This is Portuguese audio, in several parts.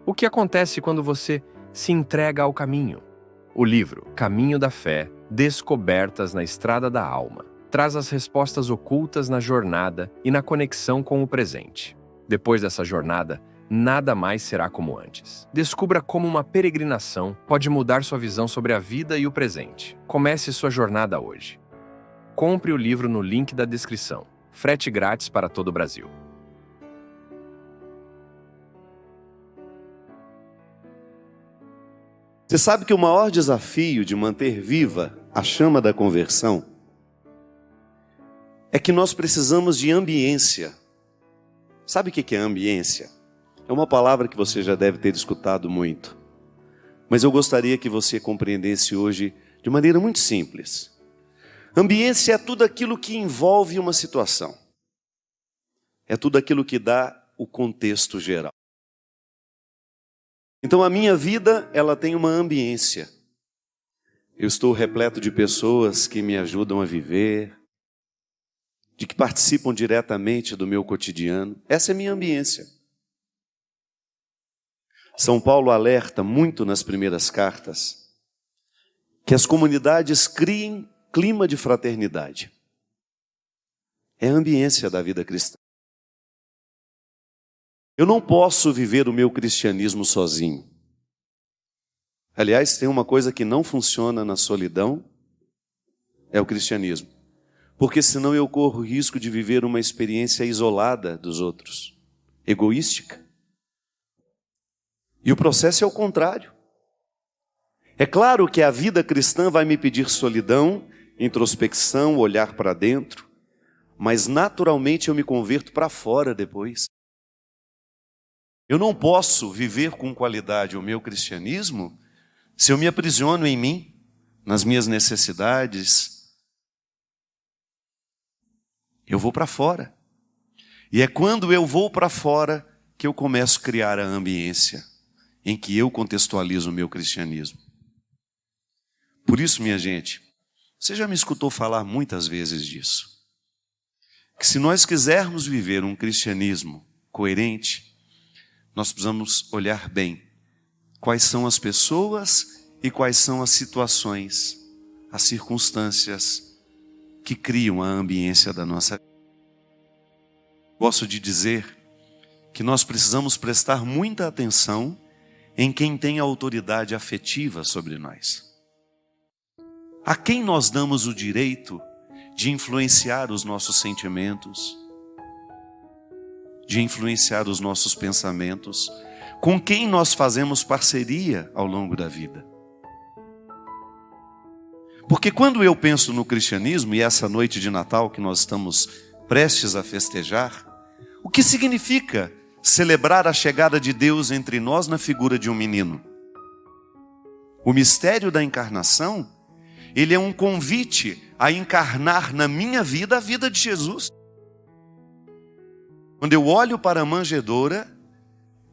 O que acontece quando você se entrega ao caminho? O livro Caminho da Fé, Descobertas na Estrada da Alma traz as respostas ocultas na jornada e na conexão com o presente. Depois dessa jornada, nada mais será como antes. Descubra como uma peregrinação pode mudar sua visão sobre a vida e o presente. Comece sua jornada hoje. Compre o livro no link da descrição. Frete grátis para todo o Brasil. Você sabe que o maior desafio de manter viva a chama da conversão é que nós precisamos de ambiência. Sabe o que é ambiência? É uma palavra que você já deve ter escutado muito. Mas eu gostaria que você compreendesse hoje de maneira muito simples. Ambiência é tudo aquilo que envolve uma situação. É tudo aquilo que dá o contexto geral. Então a minha vida, ela tem uma ambiência. Eu estou repleto de pessoas que me ajudam a viver, de que participam diretamente do meu cotidiano. Essa é a minha ambiência. São Paulo alerta muito nas primeiras cartas que as comunidades criem clima de fraternidade. É a ambiência da vida cristã. Eu não posso viver o meu cristianismo sozinho. Aliás, tem uma coisa que não funciona na solidão, é o cristianismo. Porque senão eu corro o risco de viver uma experiência isolada dos outros, egoística. E o processo é o contrário. É claro que a vida cristã vai me pedir solidão, introspecção, olhar para dentro, mas naturalmente eu me converto para fora depois. Eu não posso viver com qualidade o meu cristianismo se eu me aprisiono em mim, nas minhas necessidades. Eu vou para fora. E é quando eu vou para fora que eu começo a criar a ambiência em que eu contextualizo o meu cristianismo. Por isso, minha gente, você já me escutou falar muitas vezes disso. Que se nós quisermos viver um cristianismo coerente, nós precisamos olhar bem quais são as pessoas e quais são as situações, as circunstâncias que criam a ambiência da nossa vida. Gosto de dizer que nós precisamos prestar muita atenção em quem tem autoridade afetiva sobre nós. A quem nós damos o direito de influenciar os nossos sentimentos, de influenciar os nossos pensamentos, com quem nós fazemos parceria ao longo da vida. Porque quando eu penso no cristianismo, e essa noite de Natal que nós estamos prestes a festejar, o que significa celebrar a chegada de Deus entre nós na figura de um menino? O mistério da encarnação, ele é um convite a encarnar na minha vida a vida de Jesus. Quando eu olho para a manjedoura,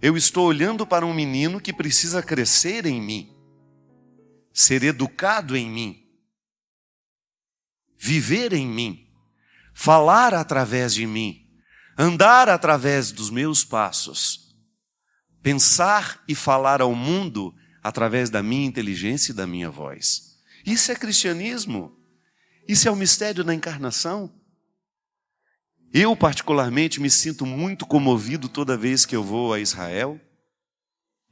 eu estou olhando para um menino que precisa crescer em mim, ser educado em mim, viver em mim, falar através de mim, andar através dos meus passos, pensar e falar ao mundo através da minha inteligência e da minha voz. Isso é cristianismo. Isso é o mistério da encarnação. Eu, particularmente, me sinto muito comovido toda vez que eu vou a Israel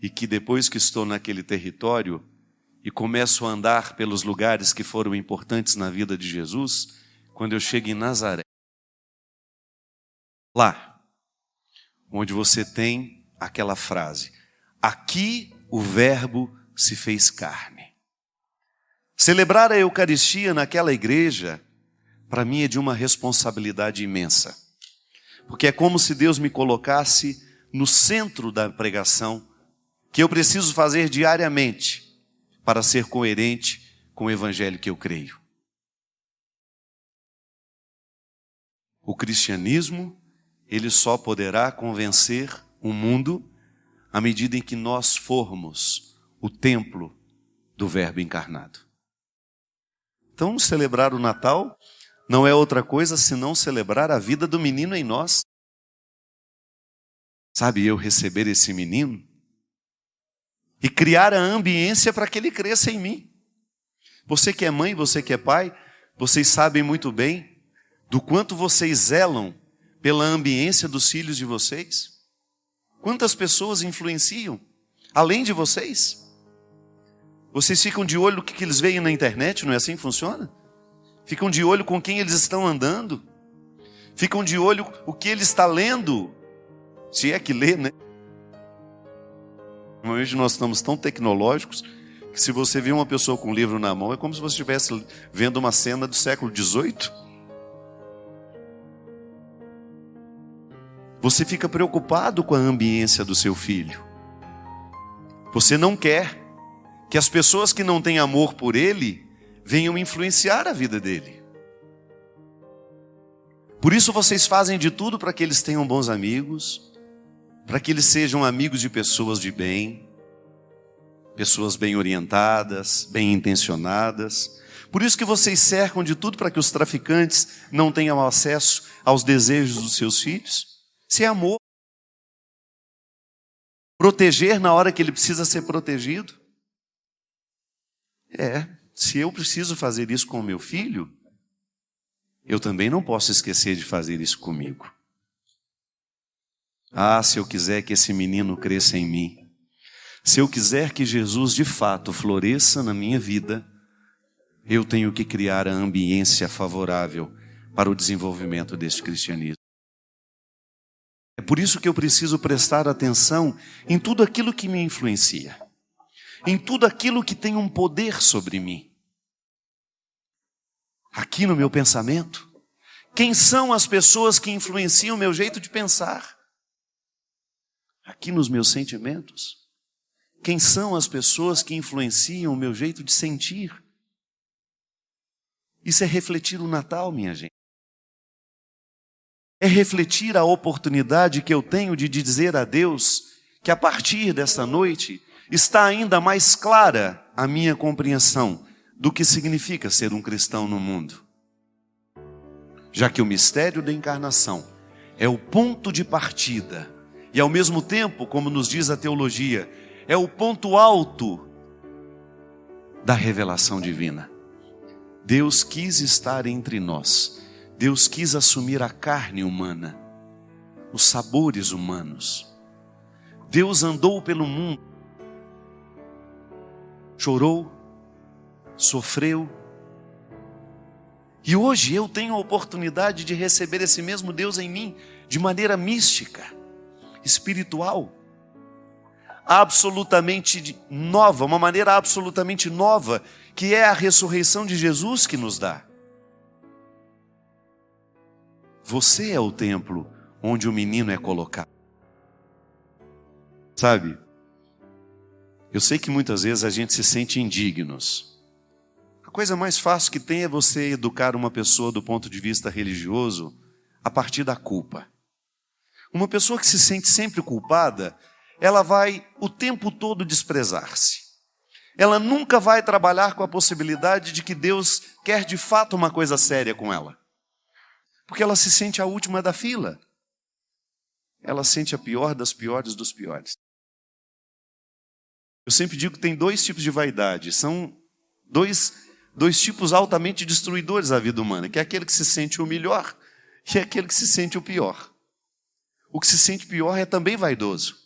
e que depois que estou naquele território e começo a andar pelos lugares que foram importantes na vida de Jesus, quando eu chego em Nazaré, lá, onde você tem aquela frase, aqui o verbo se fez carne. Celebrar a Eucaristia naquela igreja, para mim é de uma responsabilidade imensa. Porque é como se Deus me colocasse no centro da pregação, que eu preciso fazer diariamente, para ser coerente com o evangelho que eu creio. O cristianismo, ele só poderá convencer o mundo à medida em que nós formos o templo do Verbo encarnado. Então, celebrar o Natal não é outra coisa senão celebrar a vida do menino em nós. Sabe, eu receber esse menino e criar a ambiência para que ele cresça em mim. Você que é mãe, você que é pai, vocês sabem muito bem do quanto vocês zelam pela ambiência dos filhos de vocês. Quantas pessoas influenciam, além de vocês? Vocês ficam de olho no que eles veem na internet, não é assim que funciona? Ficam de olho com quem eles estão andando. Ficam de olho o que ele está lendo. Se é que lê, né? Hoje nós estamos tão tecnológicos que se você vê uma pessoa com um livro na mão, é como se você estivesse vendo uma cena do século XVIII. Você fica preocupado com a ambiência do seu filho. Você não quer que as pessoas que não têm amor por ele venham influenciar a vida dele. Por isso vocês fazem de tudo para que eles tenham bons amigos, para que eles sejam amigos de pessoas de bem, pessoas bem orientadas, bem intencionadas. Por isso que vocês cercam de tudo para que os traficantes não tenham acesso aos desejos dos seus filhos. Isso é amor. Proteger na hora que ele precisa ser protegido. Se eu preciso fazer isso com o meu filho, eu também não posso esquecer de fazer isso comigo. Se eu quiser que esse menino cresça em mim, se eu quiser que Jesus de fato floresça na minha vida, eu tenho que criar a ambiência favorável para o desenvolvimento desse cristianismo. É por isso que eu preciso prestar atenção em tudo aquilo que me influencia, em tudo aquilo que tem um poder sobre mim. Aqui no meu pensamento, quem são as pessoas que influenciam o meu jeito de pensar? Aqui nos meus sentimentos, quem são as pessoas que influenciam o meu jeito de sentir? Isso é refletir o Natal, minha gente. É refletir a oportunidade que eu tenho de dizer a Deus que a partir dessa noite está ainda mais clara a minha compreensão do que significa ser um cristão no mundo. Já que o mistério da encarnação é o ponto de partida e ao mesmo tempo, como nos diz a teologia, é o ponto alto da revelação divina. Deus quis estar entre nós. Deus quis assumir a carne humana, os sabores humanos. Deus andou pelo mundo, chorou, sofreu. E hoje eu tenho a oportunidade de receber esse mesmo Deus em mim, de maneira mística, espiritual, absolutamente nova, uma maneira absolutamente nova, que é a ressurreição de Jesus que nos dá. Você é o templo onde o menino é colocado. Sabe? Eu sei que muitas vezes a gente se sente indignos. A coisa mais fácil que tem é você educar uma pessoa do ponto de vista religioso a partir da culpa. Uma pessoa que se sente sempre culpada, ela vai o tempo todo desprezar-se. Ela nunca vai trabalhar com a possibilidade de que Deus quer de fato uma coisa séria com ela. Porque ela se sente a última da fila. Ela sente a pior das piores dos piores. Eu sempre digo que tem dois tipos de vaidade. São dois tipos altamente destruidores da vida humana. Que é aquele que se sente o melhor e é aquele que se sente o pior. O que se sente pior é também vaidoso.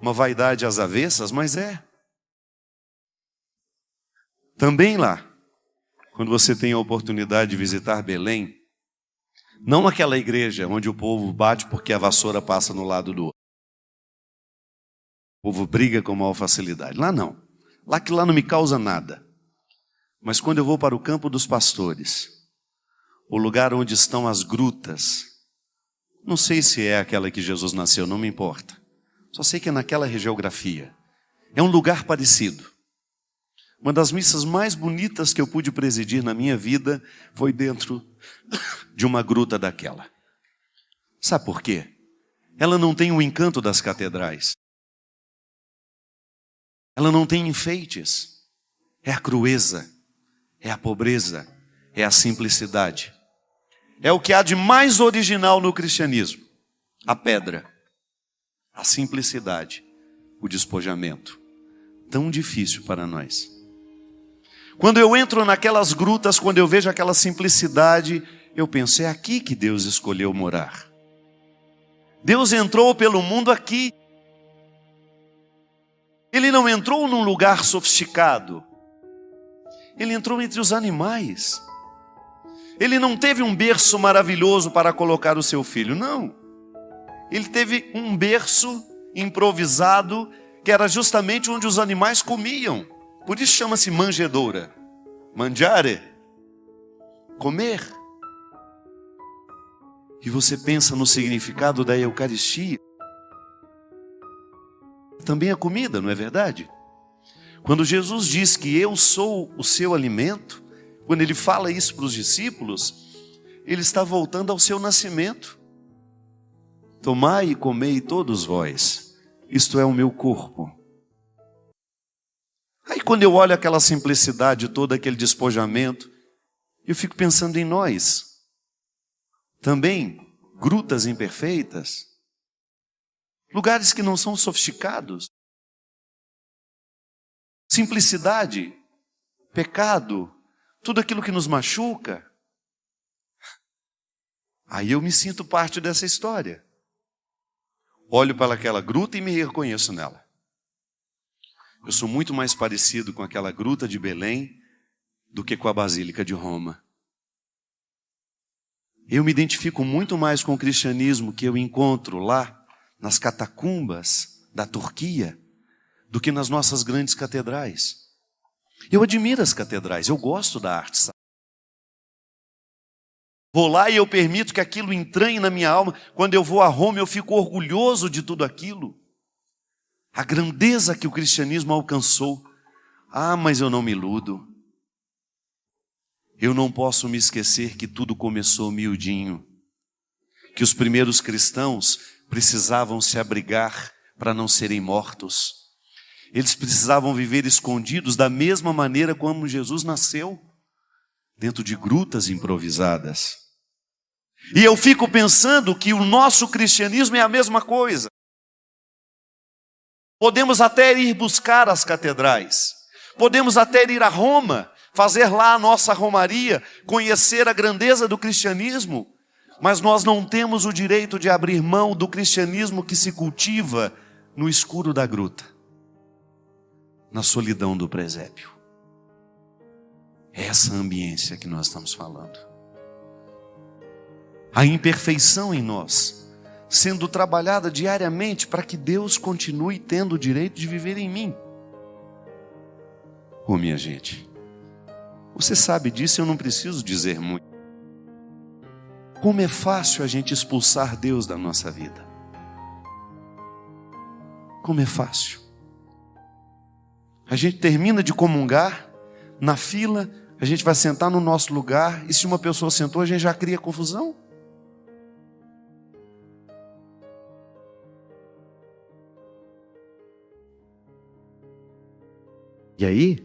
Uma vaidade às avessas, mas é. Também lá, quando você tem a oportunidade de visitar Belém, não aquela igreja onde o povo bate porque a vassoura passa no lado do outro. O povo briga com maior facilidade. Lá não. Lá não me causa nada. Mas quando eu vou para o campo dos pastores, o lugar onde estão as grutas, não sei se é aquela que Jesus nasceu, não me importa. Só sei que é naquela geografia. É um lugar parecido. Uma das missas mais bonitas que eu pude presidir na minha vida foi dentro de uma gruta daquela. Sabe por quê? Ela não tem o encanto das catedrais. Ela não tem enfeites. É a crueza, é a pobreza, é a simplicidade. É o que há de mais original no cristianismo. A pedra, a simplicidade, o despojamento. tão difícil para nós. Quando eu entro naquelas grutas, quando eu vejo aquela simplicidade, eu penso, é aqui que Deus escolheu morar. Deus entrou pelo mundo aqui. Ele não entrou num lugar sofisticado. Ele entrou entre os animais. Ele não teve um berço maravilhoso para colocar o seu filho, não. Ele teve um berço improvisado, que era justamente onde os animais comiam. Por isso chama-se manjedoura. Mangiare, comer. E você pensa no significado da Eucaristia. Também a comida, não é verdade? Quando Jesus diz que eu sou o seu alimento, quando ele fala isso para os discípulos, ele está voltando ao seu nascimento. Tomai e comei todos vós, isto é o meu corpo. Aí quando eu olho aquela simplicidade toda, aquele despojamento, eu fico pensando em nós. Também, grutas imperfeitas, lugares que não são sofisticados, simplicidade, pecado, tudo aquilo que nos machuca. Aí eu me sinto parte dessa história. Olho para aquela gruta e me reconheço nela. Eu sou muito mais parecido com aquela gruta de Belém do que com a Basílica de Roma. Eu me identifico muito mais com o cristianismo que eu encontro lá nas catacumbas da Turquia do que nas nossas grandes catedrais. Eu admiro as catedrais, eu gosto da arte. Vou lá e eu permito que aquilo entranhe na minha alma. Quando eu vou a Roma, eu fico orgulhoso de tudo aquilo. A grandeza que o cristianismo alcançou. Ah, mas eu não me iludo. Eu não posso me esquecer que tudo começou miudinho. Que os primeiros cristãos precisavam se abrigar para não serem mortos. Eles precisavam viver escondidos da mesma maneira como Jesus nasceu, dentro de grutas improvisadas. E eu fico pensando que o nosso cristianismo é a mesma coisa. Podemos até ir buscar as catedrais, podemos até ir a Roma, fazer lá a nossa romaria, conhecer a grandeza do cristianismo, mas nós não temos o direito de abrir mão do cristianismo que se cultiva no escuro da gruta, na solidão do presépio. É essa ambiência que nós estamos falando. A imperfeição em nós, sendo trabalhada diariamente para que Deus continue tendo o direito de viver em mim. Oh, minha gente, você sabe disso, eu não preciso dizer muito. Como é fácil a gente expulsar Deus da nossa vida. Como é fácil. A gente termina de comungar, na fila, a gente vai sentar no nosso lugar, e se uma pessoa sentou, a gente já cria confusão. E aí,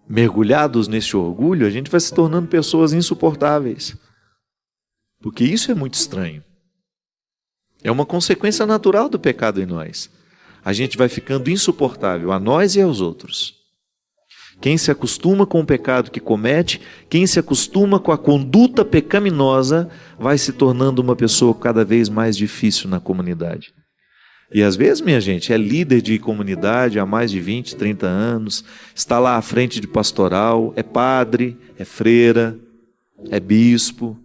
mergulhados nesse orgulho, a gente vai se tornando pessoas insuportáveis. Porque isso é muito estranho. É uma consequência natural do pecado em nós. A gente vai ficando insuportável a nós e aos outros. Quem se acostuma com o pecado que comete, quem se acostuma com a conduta pecaminosa, vai se tornando uma pessoa cada vez mais difícil na comunidade. E às vezes, minha gente, é líder de comunidade há mais de 20, 30 anos, está lá à frente de pastoral, é padre, é freira, é bispo.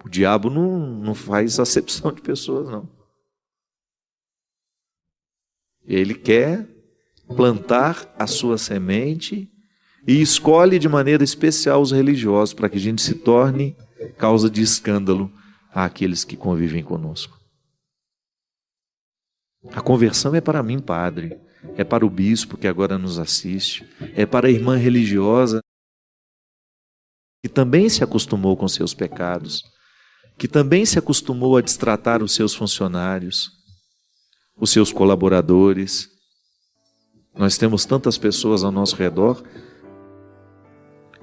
O diabo não faz acepção de pessoas, não. Ele quer plantar a sua semente e escolhe de maneira especial os religiosos para que a gente se torne causa de escândalo àqueles que convivem conosco. A conversão é para mim, padre, é para o bispo que agora nos assiste, é para a irmã religiosa que também se acostumou com seus pecados, que também se acostumou a destratar os seus funcionários, os seus colaboradores. Nós temos tantas pessoas ao nosso redor.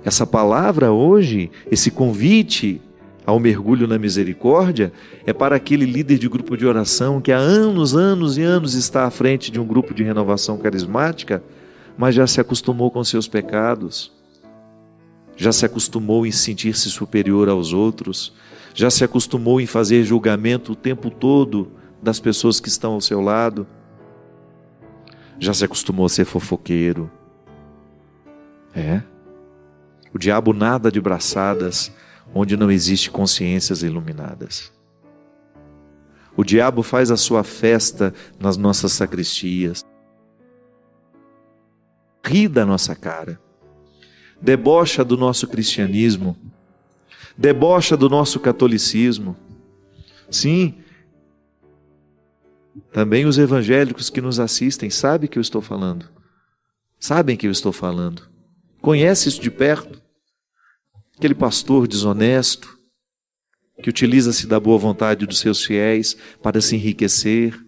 Essa palavra hoje, esse convite ao mergulho na misericórdia é para aquele líder de grupo de oração que há anos e anos está à frente de um grupo de renovação carismática, mas já se acostumou com seus pecados, já se acostumou em sentir-se superior aos outros, já se acostumou em fazer julgamento o tempo todo das pessoas que estão ao seu lado, já se acostumou a ser fofoqueiro. O diabo nada de braçadas onde não existe consciências iluminadas. O diabo faz a sua festa nas nossas sacristias, ri da nossa cara, debocha do nosso cristianismo, debocha do nosso catolicismo. Sim, também os evangélicos que nos assistem sabem que eu estou falando, conhecem isso de perto. Aquele pastor desonesto, que utiliza-se da boa vontade dos seus fiéis para se enriquecer,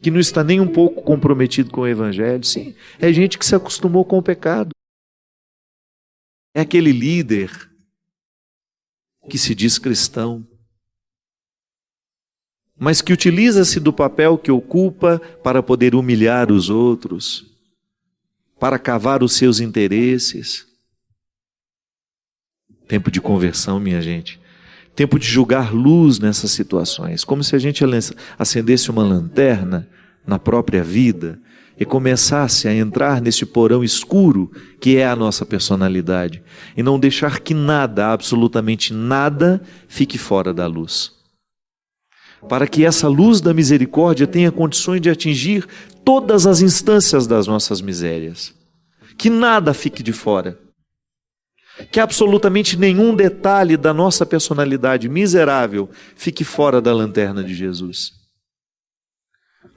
que não está nem um pouco comprometido com o evangelho. Sim, é gente que se acostumou com o pecado. É aquele líder que se diz cristão, mas que utiliza-se do papel que ocupa para poder humilhar os outros, para cavar os seus interesses. Tempo de conversão, minha gente. Tempo de jogar luz nessas situações. Como se a gente acendesse uma lanterna na própria vida e começasse a entrar nesse porão escuro que é a nossa personalidade e não deixar que nada, absolutamente nada, fique fora da luz. Para que essa luz da misericórdia tenha condições de atingir todas as instâncias das nossas misérias. Que nada fique de fora. Que absolutamente nenhum detalhe da nossa personalidade miserável fique fora da lanterna de Jesus.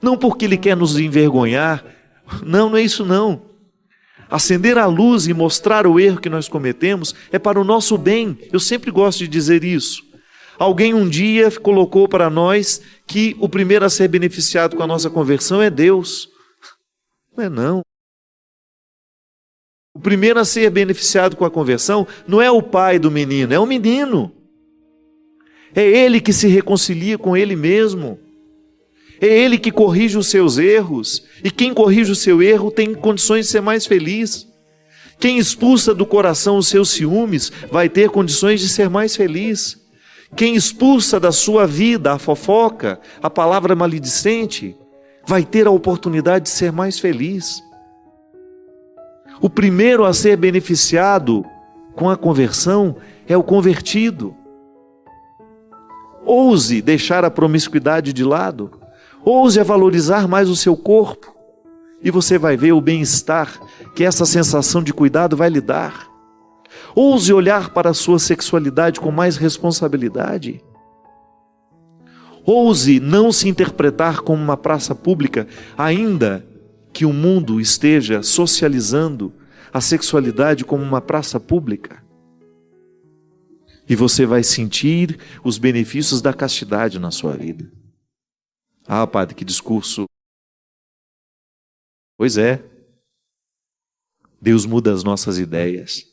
Não porque Ele quer nos envergonhar, não é isso não. Acender a luz e mostrar o erro que nós cometemos é para o nosso bem. Eu sempre gosto de dizer isso. Alguém um dia colocou para nós que o primeiro a ser beneficiado com a nossa conversão é Deus. Não é não. O primeiro a ser beneficiado com a conversão não é o pai do menino, é o menino. É ele que se reconcilia com ele mesmo. É ele que corrige os seus erros. E quem corrige o seu erro tem condições de ser mais feliz. Quem expulsa do coração os seus ciúmes vai ter condições de ser mais feliz. Quem expulsa da sua vida a fofoca, a palavra maledicente, vai ter a oportunidade de ser mais feliz. O primeiro a ser beneficiado com a conversão é o convertido. Ouse deixar a promiscuidade de lado. Ouse a valorizar mais o seu corpo. E você vai ver o bem-estar que essa sensação de cuidado vai lhe dar. Ouse olhar para a sua sexualidade com mais responsabilidade. Ouse não se interpretar como uma praça pública, ainda que o mundo esteja socializando a sexualidade como uma praça pública. E você vai sentir os benefícios da castidade na sua vida. Ah, padre, que discurso. Pois é. Deus muda as nossas ideias.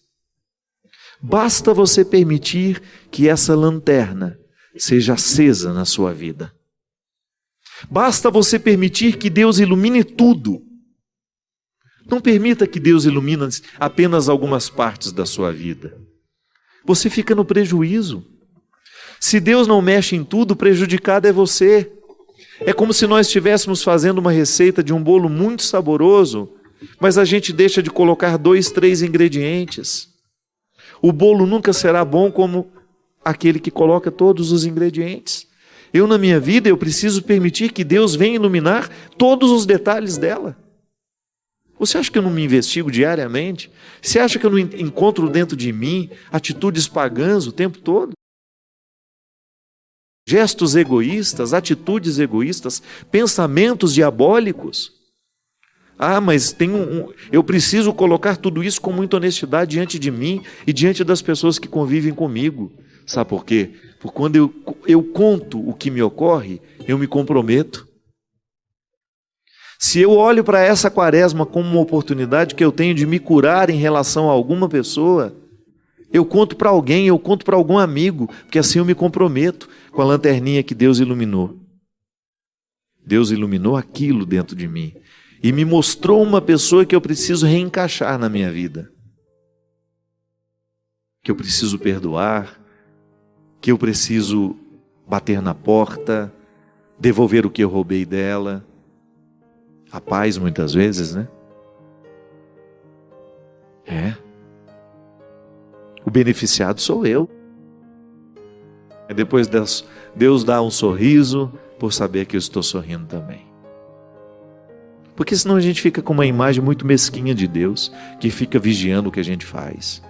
Basta você permitir que essa lanterna seja acesa na sua vida. Basta você permitir que Deus ilumine tudo. Não permita que Deus ilumine apenas algumas partes da sua vida. Você fica no prejuízo. Se Deus não mexe em tudo, o prejudicado é você. É como se nós estivéssemos fazendo uma receita de um bolo muito saboroso, mas a gente deixa de colocar 2, 3 ingredientes. O bolo nunca será bom como aquele que coloca todos os ingredientes. Eu, na minha vida, eu preciso permitir que Deus venha iluminar todos os detalhes dela. Você acha que eu não me investigo diariamente? Você acha que eu não encontro dentro de mim atitudes pagãs o tempo todo? Gestos egoístas, atitudes egoístas, pensamentos diabólicos? Ah, mas eu preciso colocar tudo isso com muita honestidade diante de mim e diante das pessoas que convivem comigo. Sabe por quê? Porque quando eu conto o que me ocorre, eu me comprometo. Se eu olho para essa quaresma como uma oportunidade que eu tenho de me curar em relação a alguma pessoa, Eu conto para alguém, eu conto para algum amigo, porque assim eu me comprometo com a lanterninha que Deus iluminou. Deus iluminou aquilo dentro de mim e me mostrou uma pessoa que eu preciso reencaixar na minha vida. Que eu preciso perdoar, que eu preciso bater na porta, devolver o que eu roubei dela. A paz, muitas vezes, né? O beneficiado sou eu. E depois Deus dá um sorriso por saber que eu estou sorrindo também. Porque senão a gente fica com uma imagem muito mesquinha de Deus, que fica vigiando o que a gente faz,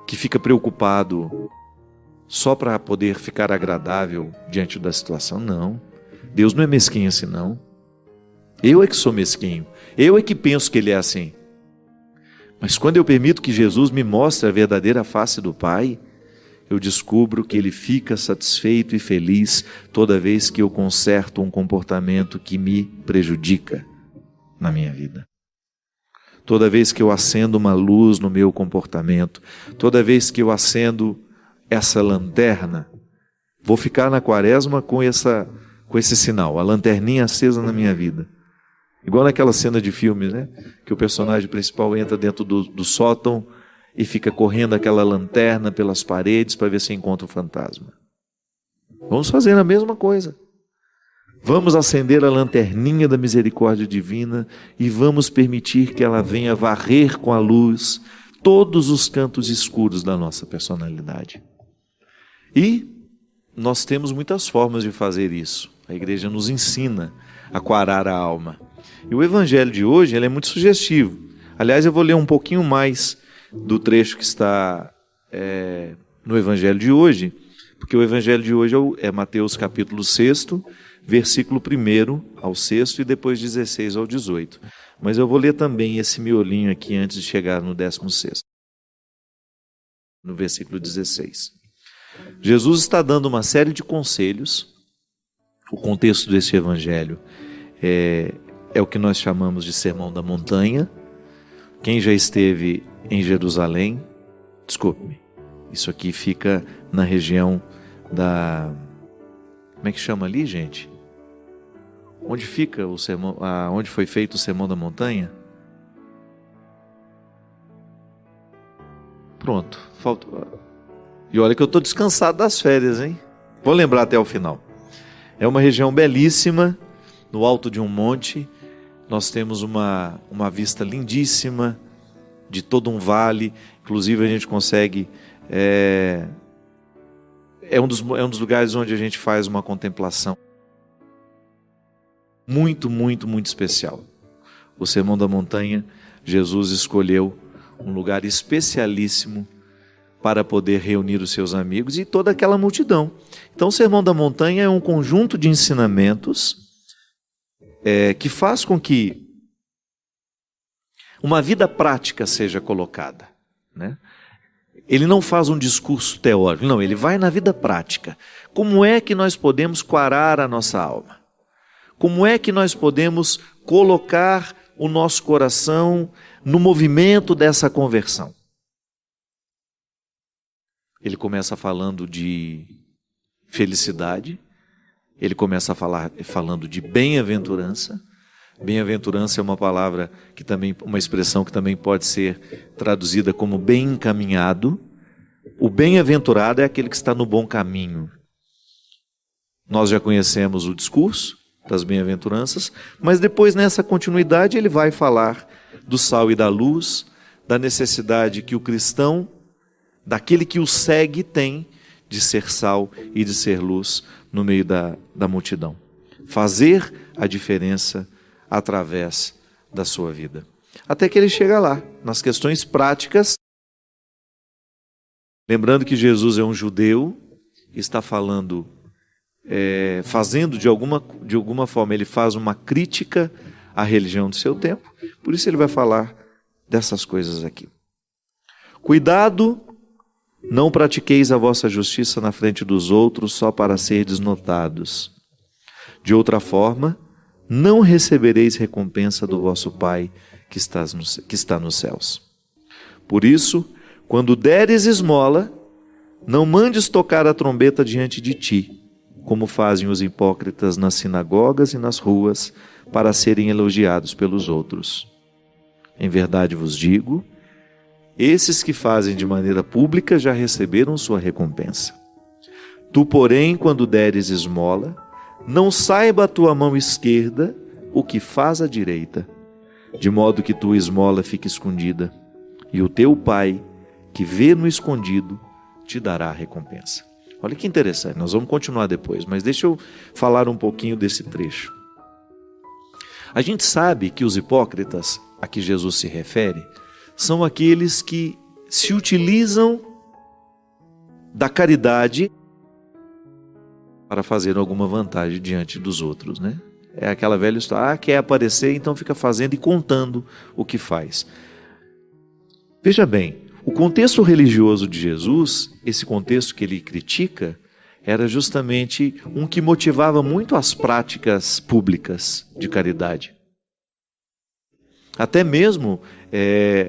que fica preocupado só para poder ficar agradável diante da situação. Não, Deus não é mesquinho assim não. Eu é que sou mesquinho, eu é que penso que Ele é assim. Mas quando eu permito que Jesus me mostre a verdadeira face do Pai, eu descubro que Ele fica satisfeito e feliz toda vez que eu conserto um comportamento que me prejudica na minha vida. Toda vez que eu acendo uma luz no meu comportamento, toda vez que eu acendo essa lanterna, vou ficar na quaresma com esse sinal, a lanterninha acesa na minha vida. Igual naquela cena de filme, né? Que o personagem principal entra dentro do sótão e fica correndo aquela lanterna pelas paredes para ver se encontra o fantasma. Vamos fazer a mesma coisa. Vamos acender a lanterninha da misericórdia divina e vamos permitir que ela venha varrer com a luz todos os cantos escuros da nossa personalidade. E nós temos muitas formas de fazer isso. A igreja nos ensina a quarar a alma. E o evangelho de hoje ele é muito sugestivo. Aliás, eu vou ler um pouquinho mais do trecho que está no evangelho de hoje, porque o evangelho de hoje é Mateus capítulo 6, versículo 1 ao 6 e depois 16 ao 18. Mas eu vou ler também esse miolinho aqui antes de chegar no 16º, no versículo 16. Jesus está dando uma série de conselhos. O contexto desse evangelho é o que nós chamamos de Sermão da Montanha. Quem já esteve em Jerusalém, desculpe-me, isso aqui fica na região da... Como é que chama ali, gente? Onde fica o sermão, onde foi feito o Sermão da Montanha? Pronto, faltou. E olha que eu estou descansado das férias, hein? Vou lembrar até o final. É uma região belíssima, no alto de um monte. Nós temos uma vista lindíssima de todo um vale. Inclusive a gente consegue... É um dos lugares onde a gente faz uma contemplação muito, muito, muito especial. O Sermão da Montanha, Jesus escolheu um lugar especialíssimo para poder reunir os seus amigos e toda aquela multidão. Então o Sermão da Montanha é um conjunto de ensinamentos que faz com que uma vida prática seja colocada, né? Ele não faz um discurso teórico, não, ele vai na vida prática. Como é que nós podemos quarar a nossa alma? Como é que nós podemos colocar o nosso coração no movimento dessa conversão? Ele começa falando de felicidade, ele começa falando de bem-aventurança. Bem-aventurança é uma palavra que também, uma expressão que também pode ser traduzida como bem encaminhado. O bem-aventurado é aquele que está no bom caminho. Nós já conhecemos o discurso das bem-aventuranças, mas depois nessa continuidade ele vai falar do sal e da luz, da necessidade que o cristão, daquele que o segue, tem de ser sal e de ser luz no meio da multidão. Fazer a diferença através da sua vida. Até que ele chega lá, nas questões práticas. Lembrando que Jesus é um judeu, está falando, fazendo de alguma forma, ele faz uma crítica à religião do seu tempo, por isso ele vai falar dessas coisas aqui. Cuidado, não pratiqueis a vossa justiça na frente dos outros só para serdes notados. De outra forma, não recebereis recompensa do vosso Pai que está nos céus. Por isso, Quando deres esmola, não mandes tocar a trombeta diante de ti, como fazem os hipócritas nas sinagogas e nas ruas, para serem elogiados pelos outros. Em verdade vos digo, esses que fazem de maneira pública já receberam sua recompensa. Tu, porém, quando deres esmola, não saiba a tua mão esquerda o que faz a direita, de modo que tua esmola fique escondida, e o teu Pai, que vê no escondido, te dará a recompensa. Olha que interessante, nós vamos continuar depois, mas deixa eu falar um pouquinho desse trecho. A gente sabe que os hipócritas, a que Jesus se refere, são aqueles que se utilizam da caridade para fazer alguma vantagem diante dos outros, né? É aquela velha história, quer aparecer, então fica fazendo e contando o que faz. Veja bem, o contexto religioso de Jesus, esse contexto que ele critica, era justamente um que motivava muito as práticas públicas de caridade. Até mesmo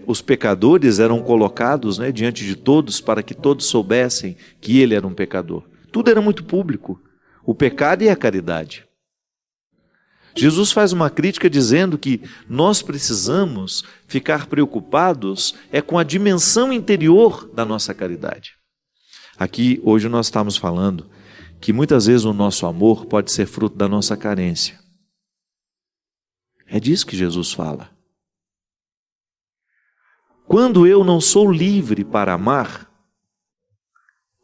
os pecadores eram colocados, né, diante de todos para que todos soubessem que ele era um pecador. Tudo era muito público, o pecado e a caridade. Jesus faz uma crítica dizendo que nós precisamos ficar preocupados com a dimensão interior da nossa caridade. Aqui, hoje nós estamos falando que muitas vezes o nosso amor pode ser fruto da nossa carência. É disso que Jesus fala. Quando eu não sou livre para amar,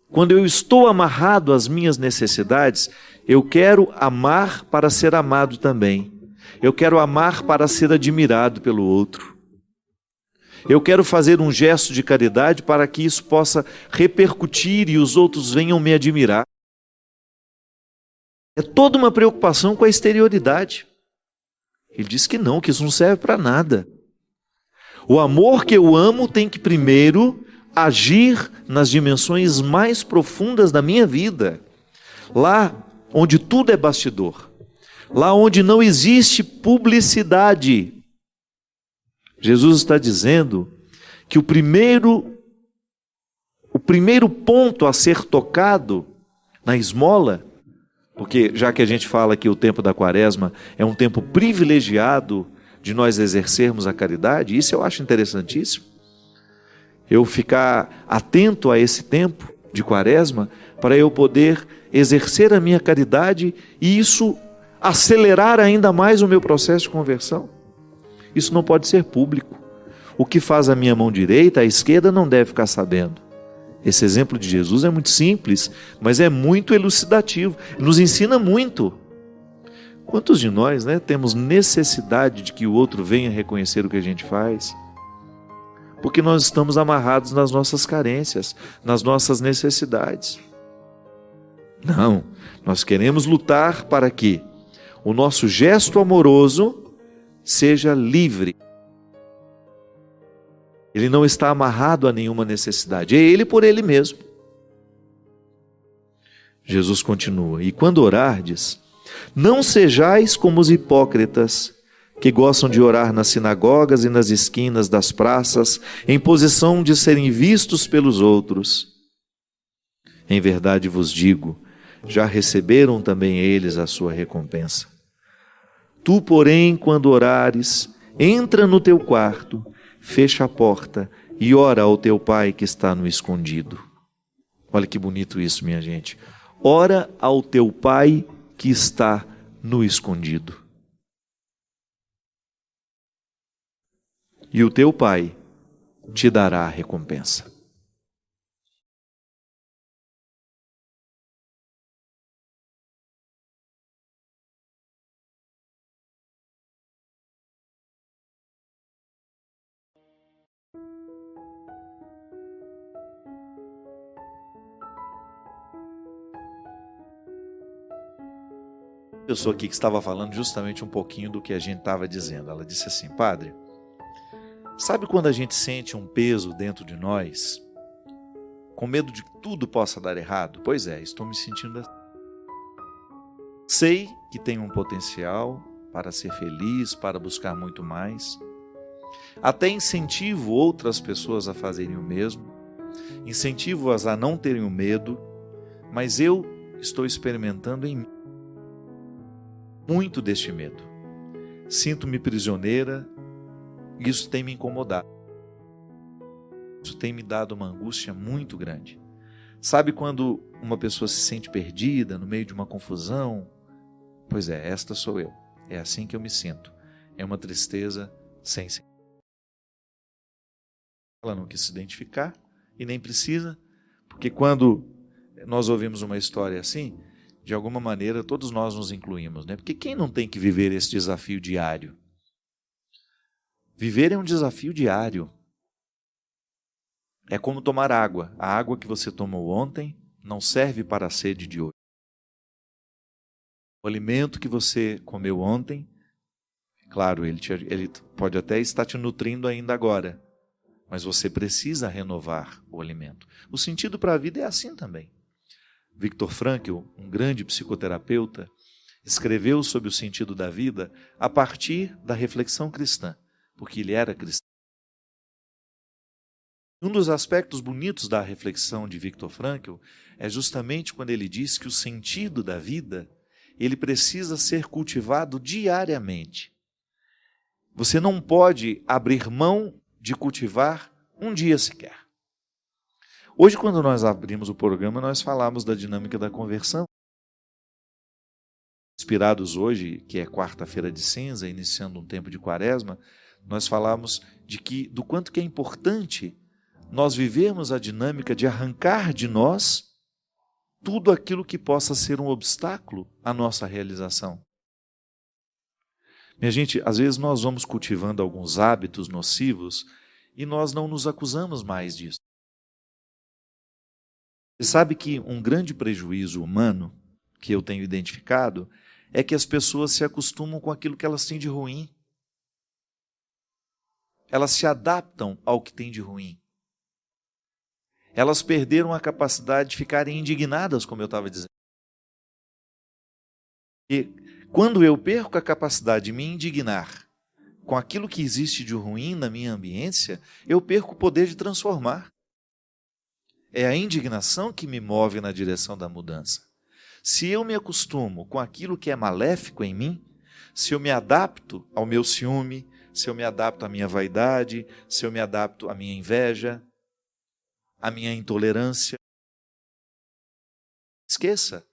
quando eu estou amarrado às minhas necessidades, eu quero amar para ser amado também. Eu quero amar para ser admirado pelo outro. Eu quero fazer um gesto de caridade para que isso possa repercutir e os outros venham me admirar. É toda uma preocupação com a exterioridade. Ele diz que não, que isso não serve para nada. O amor que eu amo tem que primeiro agir nas dimensões mais profundas da minha vida. Lá onde tudo é bastidor. Lá onde não existe publicidade. Jesus está dizendo que o primeiro ponto a ser tocado na esmola, porque já que a gente fala que o tempo da quaresma é um tempo privilegiado de nós exercermos a caridade, isso eu acho interessantíssimo. Eu ficar atento a esse tempo de quaresma para eu poder exercer a minha caridade e isso acelerar ainda mais o meu processo de conversão. Isso não pode ser público. O que faz a minha mão direita, a esquerda não deve ficar sabendo. Esse exemplo de Jesus é muito simples, mas é muito elucidativo, nos ensina muito. Quantos de nós, né, temos necessidade de que o outro venha reconhecer o que a gente faz? Porque nós estamos amarrados nas nossas carências, nas nossas necessidades. Não, nós queremos lutar para que o nosso gesto amoroso seja livre. Ele não está amarrado a nenhuma necessidade, é ele por ele mesmo. Jesus continua, e quando orardes, não sejais como os hipócritas, que gostam de orar nas sinagogas e nas esquinas das praças, em posição de serem vistos pelos outros. Em verdade vos digo, já receberam também eles a sua recompensa. Tu, porém, quando orares, entra no teu quarto, fecha a porta e ora ao teu Pai que está no escondido. Olha que bonito isso, minha gente. Ora ao teu Pai que está no escondido. E o teu Pai te dará a recompensa. A pessoa aqui que estava falando justamente um pouquinho do que a gente estava dizendo. Ela disse assim, padre, sabe quando a gente sente um peso dentro de nós, com medo de que tudo possa dar errado? Pois é, estou me sentindo assim. Sei que tenho um potencial para ser feliz, para buscar muito mais. Até incentivo outras pessoas a fazerem o mesmo. incentivo-as a não terem o medo, mas eu estou experimentando em mim muito deste medo. Sinto-me prisioneira e isso tem me incomodado. Isso tem me dado uma angústia muito grande. Sabe quando uma pessoa se sente perdida no meio de uma confusão? Pois é, esta sou eu. É assim que eu me sinto. É uma tristeza sem sentido. Ela não quis se identificar e nem precisa, porque quando nós ouvimos uma história assim, de alguma maneira todos nós nos incluímos, né? Porque quem não tem que viver esse desafio diário? Viver é um desafio diário. É como tomar água. A água que você tomou ontem não serve para a sede de hoje. O alimento que você comeu ontem, claro, ele pode até estar te nutrindo ainda agora, mas você precisa renovar o alimento. O sentido para a vida é assim também. Viktor Frankl, um grande psicoterapeuta, escreveu sobre o sentido da vida a partir da reflexão cristã, porque ele era cristão. Um dos aspectos bonitos da reflexão de Viktor Frankl é justamente quando ele diz que o sentido da vida, ele precisa ser cultivado diariamente. Você não pode abrir mão de cultivar um dia sequer. Hoje, quando nós abrimos o programa, nós falamos da dinâmica da conversão. Inspirados hoje, que é quarta-feira de cinza, iniciando um tempo de quaresma, nós falamos do quanto que é importante nós vivermos a dinâmica de arrancar de nós tudo aquilo que possa ser um obstáculo à nossa realização. Minha gente, às vezes nós vamos cultivando alguns hábitos nocivos e nós não nos acusamos mais disso. Você sabe que um grande prejuízo humano que eu tenho identificado é que as pessoas se acostumam com aquilo que elas têm de ruim. Elas se adaptam ao que tem de ruim. Elas perderam a capacidade de ficarem indignadas, como eu estava dizendo. E quando eu perco a capacidade de me indignar com aquilo que existe de ruim na minha ambiência, eu perco o poder de transformar. É a indignação que me move na direção da mudança. Se eu me acostumo com aquilo que é maléfico em mim, se eu me adapto ao meu ciúme, se eu me adapto à minha vaidade, se eu me adapto à minha inveja, à minha intolerância, esqueça.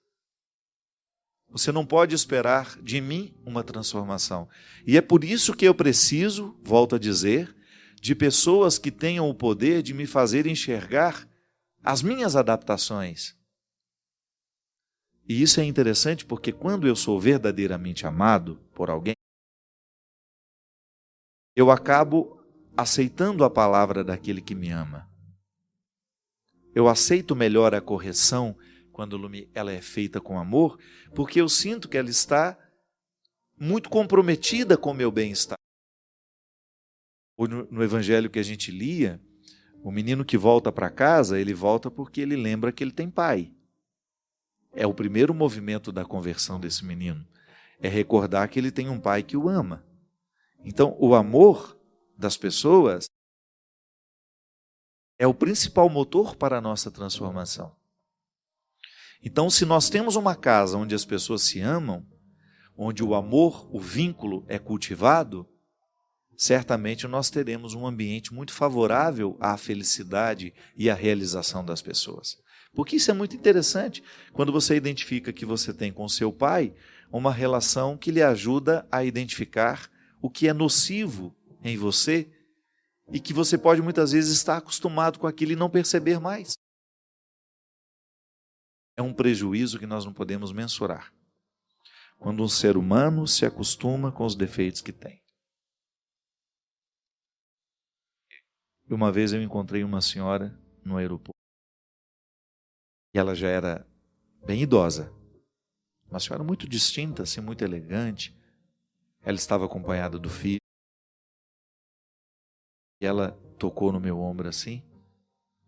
Você não pode esperar de mim uma transformação. E é por isso que eu preciso, volto a dizer, de pessoas que tenham o poder de me fazer enxergar as minhas adaptações. E isso é interessante porque quando eu sou verdadeiramente amado por alguém, eu acabo aceitando a palavra daquele que me ama. Eu aceito melhor a correção quando ela é feita com amor, porque eu sinto que ela está muito comprometida com o meu bem-estar. No evangelho que a gente lia, o menino que volta para casa, ele volta porque ele lembra que ele tem pai. É o primeiro movimento da conversão desse menino. É recordar que ele tem um pai que o ama. Então, o amor das pessoas é o principal motor para a nossa transformação. Então, se nós temos uma casa onde as pessoas se amam, onde o amor, o vínculo é cultivado, certamente nós teremos um ambiente muito favorável à felicidade e à realização das pessoas. Porque isso é muito interessante, quando você identifica que você tem com seu pai uma relação que lhe ajuda a identificar o que é nocivo em você e que você pode muitas vezes estar acostumado com aquilo e não perceber mais. É um prejuízo que nós não podemos mensurar. Quando um ser humano se acostuma com os defeitos que tem. Uma vez eu encontrei uma senhora no aeroporto. E ela já era bem idosa. Uma senhora muito distinta, assim, muito elegante. Ela estava acompanhada do filho. E ela tocou no meu ombro assim.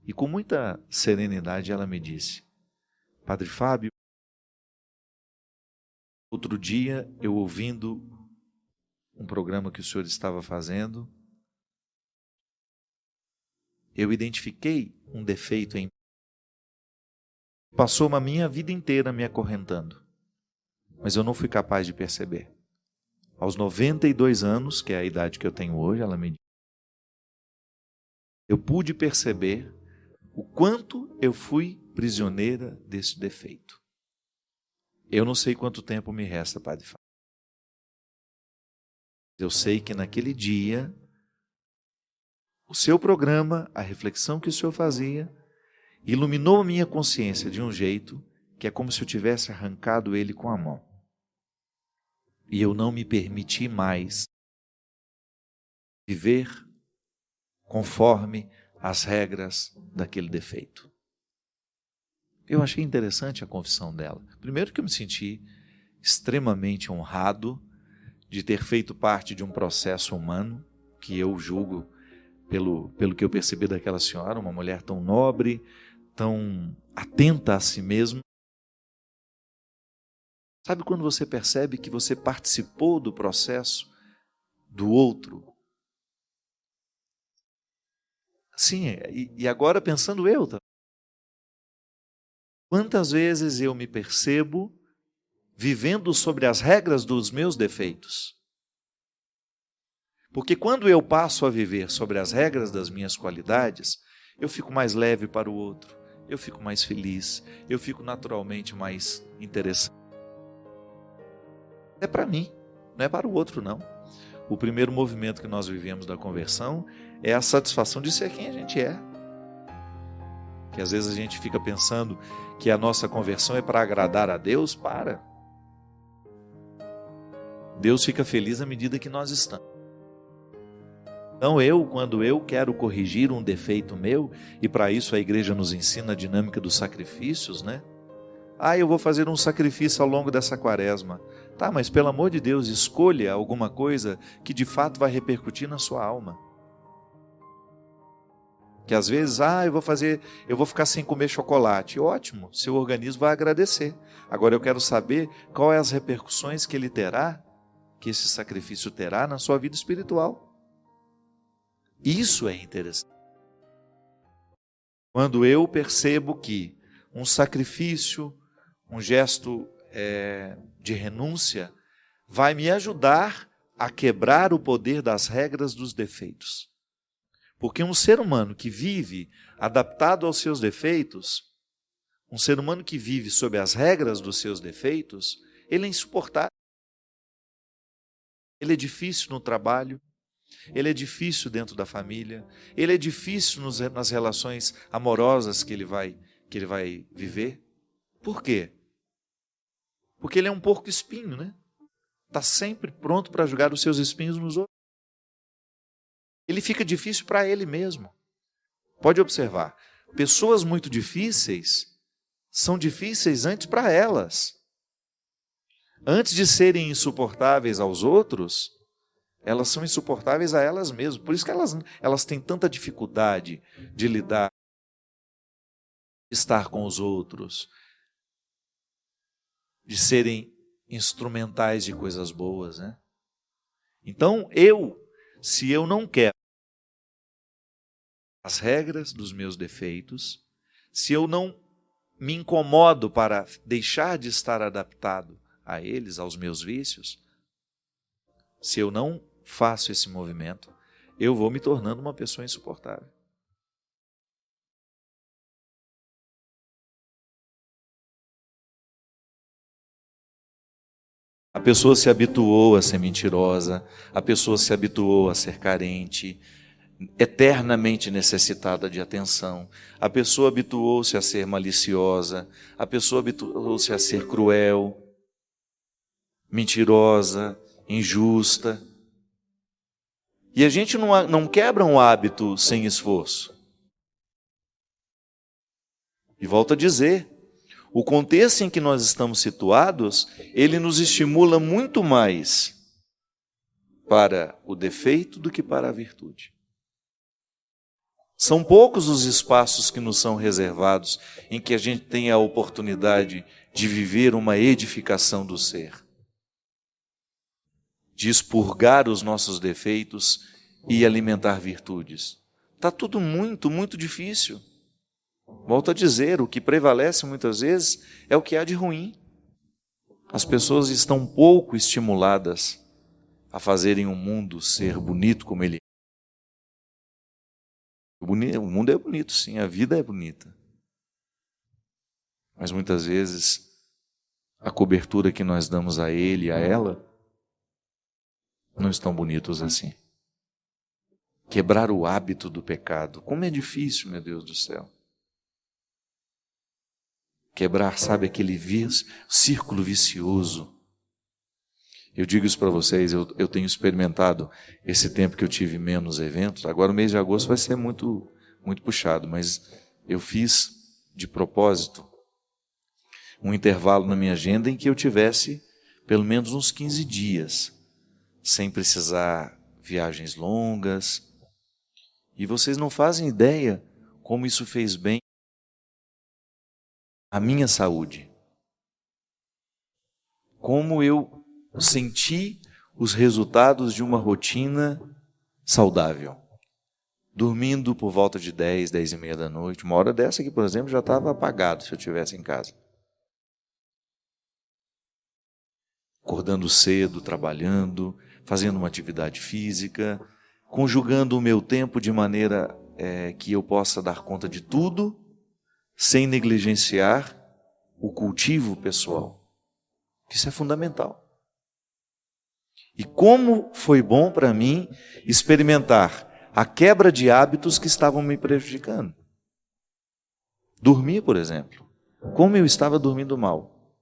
E com muita serenidade ela me disse: Padre Fábio, outro dia eu ouvindo um programa que o senhor estava fazendo, eu identifiquei um defeito em mim. Passou uma minha vida inteira me acorrentando, mas eu não fui capaz de perceber. Aos 92 anos, que é a idade que eu tenho hoje, ela me disse, eu pude perceber o quanto eu fui prisioneira desse defeito. Eu não sei quanto tempo me resta, Padre Fábio. Eu sei que naquele dia, o seu programa, a reflexão que o senhor fazia, iluminou a minha consciência de um jeito que é como se eu tivesse arrancado ele com a mão. E eu não me permiti mais viver conforme as regras daquele defeito. Eu achei interessante a confissão dela. Primeiro que eu me senti extremamente honrado de ter feito parte de um processo humano, que eu julgo, pelo que eu percebi daquela senhora, uma mulher tão nobre, tão atenta a si mesma. Sabe quando você percebe que você participou do processo do outro? Sim, e agora pensando eu, quantas vezes eu me percebo vivendo sobre as regras dos meus defeitos? Porque quando eu passo a viver sobre as regras das minhas qualidades, eu fico mais leve para o outro, eu fico mais feliz, eu fico naturalmente mais interessante. É para mim, não é para o outro, não. O primeiro movimento que nós vivemos da conversão é a satisfação de ser quem a gente é. Que às vezes a gente fica pensando que a nossa conversão é para agradar a Deus, para. Deus fica feliz à medida que nós estamos. Então quando eu quero corrigir um defeito meu, e para isso a igreja nos ensina a dinâmica dos sacrifícios, né? Eu vou fazer um sacrifício ao longo dessa quaresma. Tá, mas pelo amor de Deus, escolha alguma coisa que de fato vai repercutir na sua alma. Que às vezes, eu vou ficar sem comer chocolate. Ótimo, seu organismo vai agradecer. Agora eu quero saber qual é as repercussões que ele terá, que esse sacrifício terá na sua vida espiritual. Isso é interessante. Quando eu percebo que um sacrifício, um gesto de renúncia, vai me ajudar a quebrar o poder das regras dos defeitos. Porque um ser humano que vive adaptado aos seus defeitos, um ser humano que vive sob as regras dos seus defeitos, ele é insuportável. Ele é difícil no trabalho, ele é difícil dentro da família, ele é difícil nas relações amorosas que ele vai viver. Por quê? Porque ele é um porco espinho, né? Está sempre pronto para jogar os seus espinhos nos outros. Ele fica difícil para ele mesmo. Pode observar, pessoas muito difíceis são difíceis antes para elas. Antes de serem insuportáveis aos outros, elas são insuportáveis a elas mesmas. Por isso que elas têm tanta dificuldade de lidar, de estar com os outros, de serem instrumentais de coisas boas, né? Então, se eu não quero as regras dos meus defeitos, se eu não me incomodo para deixar de estar adaptado a eles, aos meus vícios, se eu não faço esse movimento, eu vou me tornando uma pessoa insuportável. A pessoa se habituou a ser mentirosa, a pessoa se habituou a ser carente, eternamente necessitada de atenção. A pessoa habituou-se a ser maliciosa, a pessoa habituou-se a ser cruel, mentirosa, injusta. E a gente não quebra um hábito sem esforço. E volto a dizer, o contexto em que nós estamos situados, ele nos estimula muito mais para o defeito do que para a virtude. São poucos os espaços que nos são reservados em que a gente tem a oportunidade de viver uma edificação do ser, de expurgar os nossos defeitos e alimentar virtudes. Está tudo muito, muito difícil. Volto a dizer, o que prevalece muitas vezes é o que há de ruim. As pessoas estão pouco estimuladas a fazerem o mundo ser bonito como ele é. O mundo é bonito, sim, a vida é bonita. Mas muitas vezes a cobertura que nós damos a ele e a ela não estão bonitos assim. Quebrar o hábito do pecado, como é difícil, meu Deus do céu. Quebrar, sabe, aquele círculo vicioso. Eu digo isso para vocês, eu tenho experimentado esse tempo que eu tive menos eventos. Agora o mês de agosto vai ser muito, muito puxado, mas eu fiz de propósito um intervalo na minha agenda em que eu tivesse pelo menos uns 15 dias, sem precisar viagens longas. E vocês não fazem ideia como isso fez bem à minha saúde. Como eu senti os resultados de uma rotina saudável. Dormindo por volta de 10, 10 e meia da noite. Uma hora dessa aqui, por exemplo, já estava apagado se eu estivesse em casa. Acordando cedo, trabalhando, fazendo uma atividade física, conjugando o meu tempo de maneira que eu possa dar conta de tudo, sem negligenciar o cultivo pessoal. Isso é fundamental. E como foi bom para mim experimentar a quebra de hábitos que estavam me prejudicando. Dormir, por exemplo. Como eu estava dormindo mal.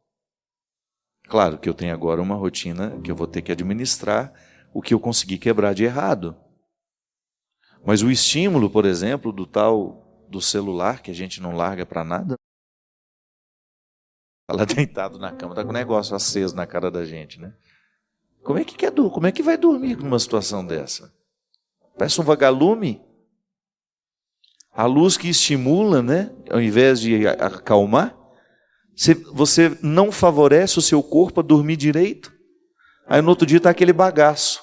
Claro que eu tenho agora uma rotina que eu vou ter que administrar o que eu consegui quebrar de errado. Mas o estímulo, por exemplo, do celular, que a gente não larga para nada, está lá deitado na cama, está com o negócio aceso na cara da gente, né? Como é que vai dormir numa situação dessa? Parece um vagalume. A luz que estimula, né, ao invés de acalmar, você não favorece o seu corpo a dormir direito. Aí no outro dia está aquele bagaço.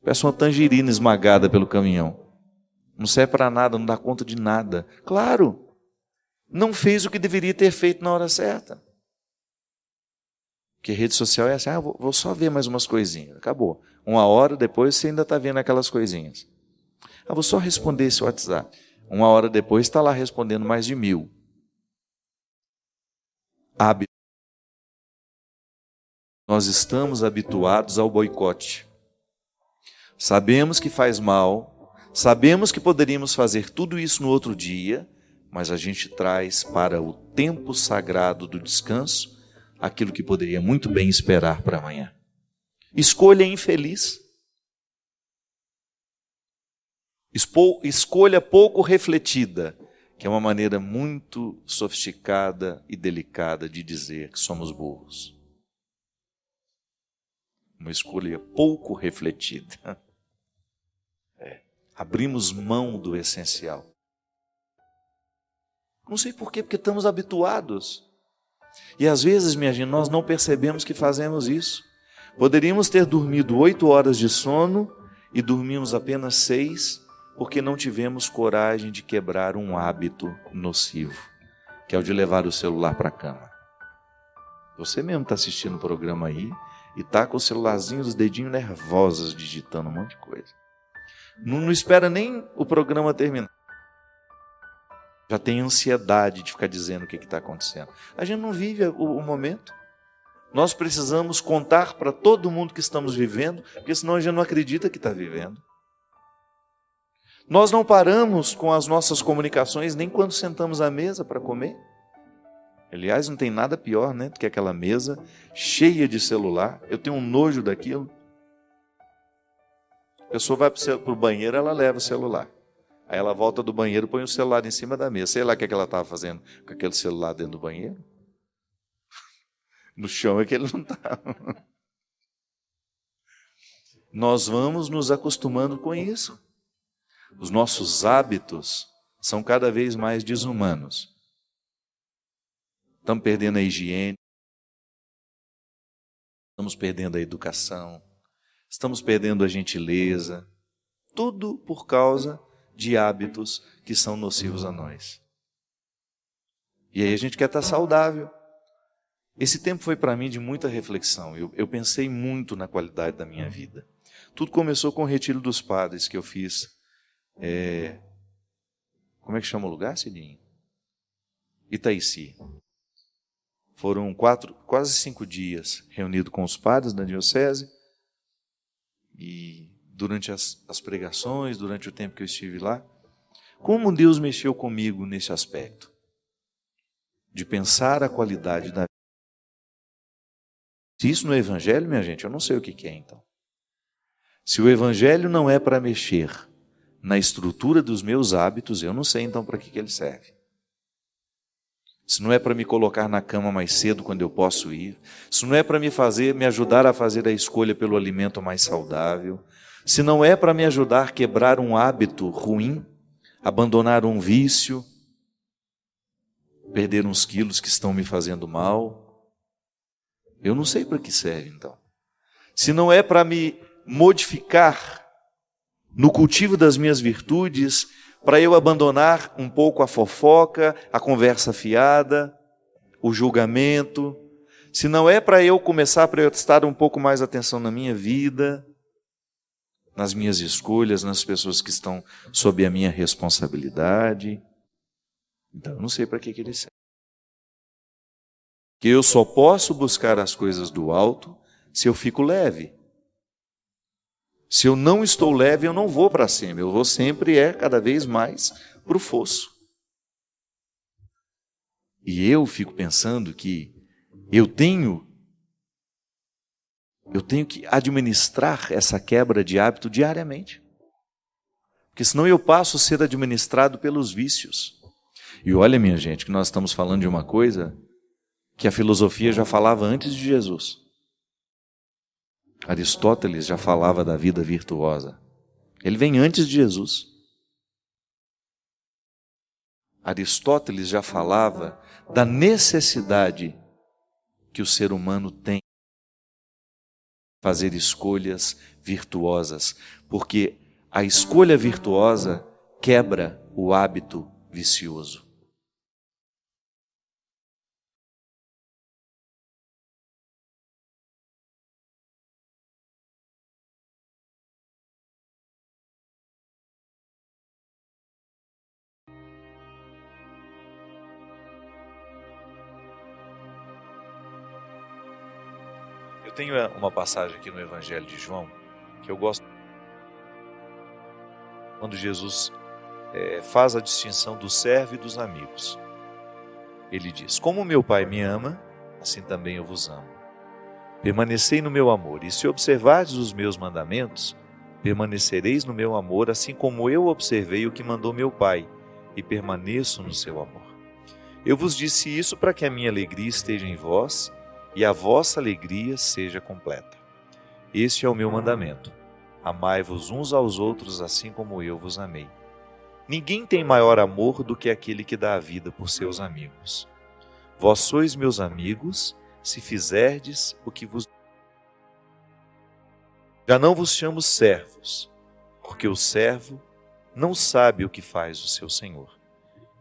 Parece uma tangerina esmagada pelo caminhão. Não serve para nada, não dá conta de nada. Claro, não fez o que deveria ter feito na hora certa. Porque rede social é assim, vou só ver mais umas coisinhas. Acabou. Uma hora depois você ainda está vendo aquelas coisinhas. Vou só responder esse WhatsApp. Uma hora depois está lá respondendo mais de 1000. Hábito. Nós estamos habituados ao boicote. Sabemos que faz mal, sabemos que poderíamos fazer tudo isso no outro dia, mas a gente traz para o tempo sagrado do descanso aquilo que poderia muito bem esperar para amanhã. Escolha infeliz. Escolha pouco refletida, que é uma maneira muito sofisticada e delicada de dizer que somos burros. Uma escolha pouco refletida. Abrimos mão do essencial. Não sei por quê, porque estamos habituados. E às vezes, minha gente, nós não percebemos que fazemos isso. Poderíamos ter dormido 8 horas de sono e dormimos apenas 6, porque não tivemos coragem de quebrar um hábito nocivo, que é o de levar o celular para a cama. Você mesmo está assistindo o programa aí e está com o celularzinho, os dedinhos nervosos, digitando um monte de coisa. Não espera nem o programa terminar. Já tem ansiedade de ficar dizendo o que está acontecendo. A gente não vive o momento. Nós precisamos contar para todo mundo que estamos vivendo, porque senão a gente não acredita que está vivendo. Nós não paramos com as nossas comunicações nem quando sentamos à mesa para comer. Aliás, não tem nada pior, né, do que aquela mesa cheia de celular. Eu tenho um nojo daquilo. A pessoa vai para o banheiro, ela leva o celular. Aí ela volta do banheiro e põe o celular em cima da mesa. Sei lá o que ela estava fazendo com aquele celular dentro do banheiro. No chão é que ele não estava. Nós vamos nos acostumando com isso. Os nossos hábitos são cada vez mais desumanos. Estamos perdendo a higiene, estamos perdendo a educação, estamos perdendo a gentileza, tudo por causa de hábitos que são nocivos a nós. E aí a gente quer estar saudável. Esse tempo foi para mim de muita reflexão. Eu pensei muito na qualidade da minha vida. Tudo começou com o Retiro dos Padres que eu fiz. Como é que chama o lugar, Cidinho? Itaici. Foram quase 5 dias reunido com os padres da diocese. E durante as pregações, durante o tempo que eu estive lá, como Deus mexeu comigo nesse aspecto de pensar a qualidade da vida. Se isso não é evangelho, minha gente, eu não sei o que é então. Se o evangelho não é para mexer na estrutura dos meus hábitos, eu não sei então para que ele serve. Se não é para me colocar na cama mais cedo quando eu posso ir, se não é para me ajudar a fazer a escolha pelo alimento mais saudável, se não é para me ajudar a quebrar um hábito ruim, abandonar um vício, perder uns quilos que estão me fazendo mal, eu não sei para que serve então. Se não é para me modificar no cultivo das minhas virtudes, para eu abandonar um pouco a fofoca, a conversa fiada, o julgamento, se não é para eu começar a prestar um pouco mais atenção na minha vida, nas minhas escolhas, nas pessoas que estão sob a minha responsabilidade, então eu não sei para que ele serve. Que eu só posso buscar as coisas do alto se eu fico leve. Se eu não estou leve, eu não vou para cima, eu vou sempre cada vez mais para o fosso. E eu fico pensando que eu tenho que administrar essa quebra de hábito diariamente. Porque senão eu passo a ser administrado pelos vícios. E olha, minha gente, que nós estamos falando de uma coisa que a filosofia já falava antes de Jesus. Aristóteles já falava da vida virtuosa. Ele vem antes de Jesus. Aristóteles já falava da necessidade que o ser humano tem de fazer escolhas virtuosas, porque a escolha virtuosa quebra o hábito vicioso. Eu tenho uma passagem aqui no Evangelho de João que eu gosto. Quando Jesus faz a distinção do servo e dos amigos. Ele diz: como meu Pai me ama, assim também eu vos amo. Permanecei no meu amor, e se observardes os meus mandamentos, permanecereis no meu amor, assim como eu observei o que mandou meu Pai, e permaneço no seu amor. Eu vos disse isso para que a minha alegria esteja em vós, e a vossa alegria seja completa. Este é o meu mandamento: amai-vos uns aos outros assim como eu vos amei. Ninguém tem maior amor do que aquele que dá a vida por seus amigos. Vós sois meus amigos, se fizerdes o que vos... Já não vos chamo servos, porque o servo não sabe o que faz o seu senhor.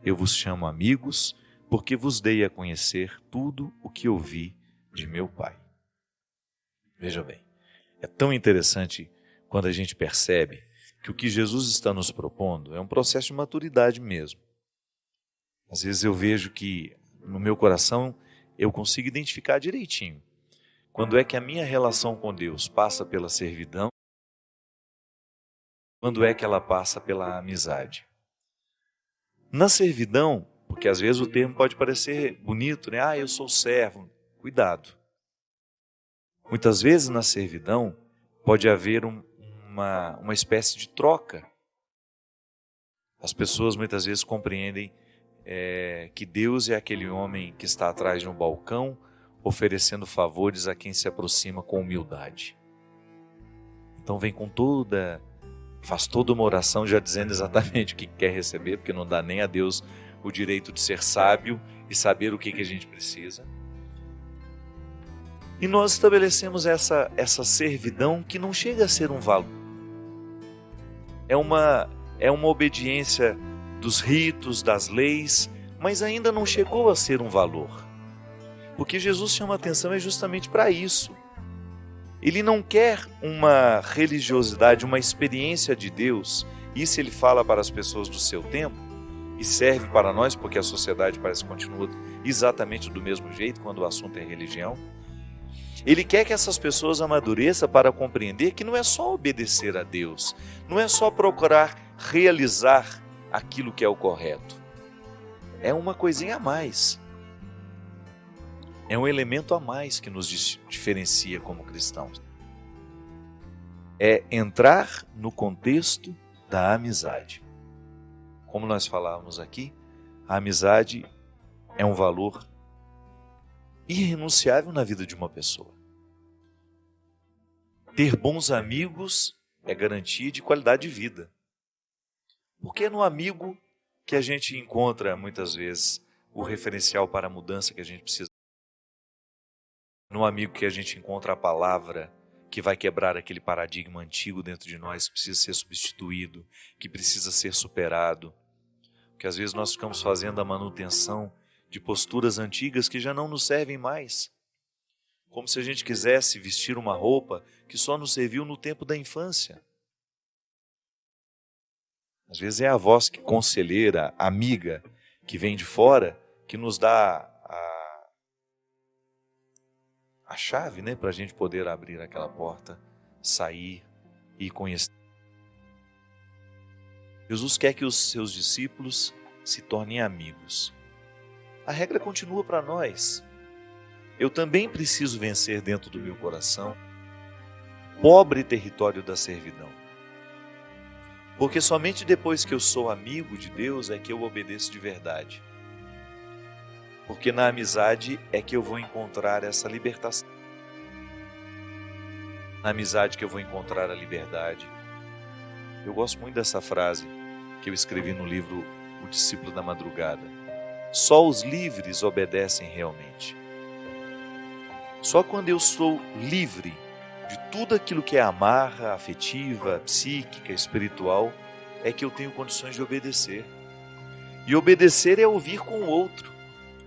Eu vos chamo amigos, porque vos dei a conhecer tudo o que ouvi de meu Pai. Veja bem, é tão interessante quando a gente percebe que o que Jesus está nos propondo é um processo de maturidade mesmo. Às vezes eu vejo que no meu coração eu consigo identificar direitinho quando é que a minha relação com Deus passa pela servidão, quando é que ela passa pela amizade. Na servidão, porque às vezes o termo pode parecer bonito, né? Ah, eu sou servo. Cuidado. Muitas vezes na servidão pode haver uma espécie de troca. As pessoas muitas vezes compreendem que Deus é aquele homem que está atrás de um balcão oferecendo favores a quem se aproxima com humildade. Então faz toda uma oração já dizendo exatamente o que quer receber, porque não dá nem a Deus o direito de ser sábio e saber o que a gente precisa. E nós estabelecemos essa servidão que não chega a ser um valor. É uma é uma obediência dos ritos, das leis, mas ainda não chegou a ser um valor. Porque Jesus chama a atenção é justamente para isso. Ele não quer uma religiosidade, uma experiência de Deus. Isso ele fala para as pessoas do seu tempo e serve para nós, porque a sociedade parece que continua exatamente do mesmo jeito quando o assunto é religião. Ele quer que essas pessoas amadureçam para compreender que não é só obedecer a Deus, não é só procurar realizar aquilo que é o correto. É uma coisinha a mais. É um elemento a mais que nos diferencia como cristãos. É entrar no contexto da amizade. Como nós falávamos aqui, a amizade é um valor irrenunciável na vida de uma pessoa. Ter bons amigos é garantia de qualidade de vida. Porque é no amigo que a gente encontra, muitas vezes, o referencial para a mudança que a gente precisa. No amigo que a gente encontra a palavra que vai quebrar aquele paradigma antigo dentro de nós, que precisa ser substituído, que precisa ser superado. Porque às vezes nós ficamos fazendo a manutenção de posturas antigas que já não nos servem mais. Como se a gente quisesse vestir uma roupa que só nos serviu no tempo da infância. Às vezes é a voz que conselheira, amiga, que vem de fora, que nos dá a chave, né, para a gente poder abrir aquela porta, sair e conhecer. Jesus quer que os seus discípulos se tornem amigos. A regra continua para nós. Eu também preciso vencer dentro do meu coração pobre território da servidão. Porque somente depois que eu sou amigo de Deus é que eu obedeço de verdade. Porque na amizade é que eu vou encontrar essa libertação. Na amizade que eu vou encontrar a liberdade. Eu gosto muito dessa frase que eu escrevi no livro O Discípulo da Madrugada. Só os livres obedecem realmente. Só quando eu sou livre de tudo aquilo que é amarra afetiva, psíquica, espiritual, é que eu tenho condições de obedecer. E obedecer é ouvir com o outro.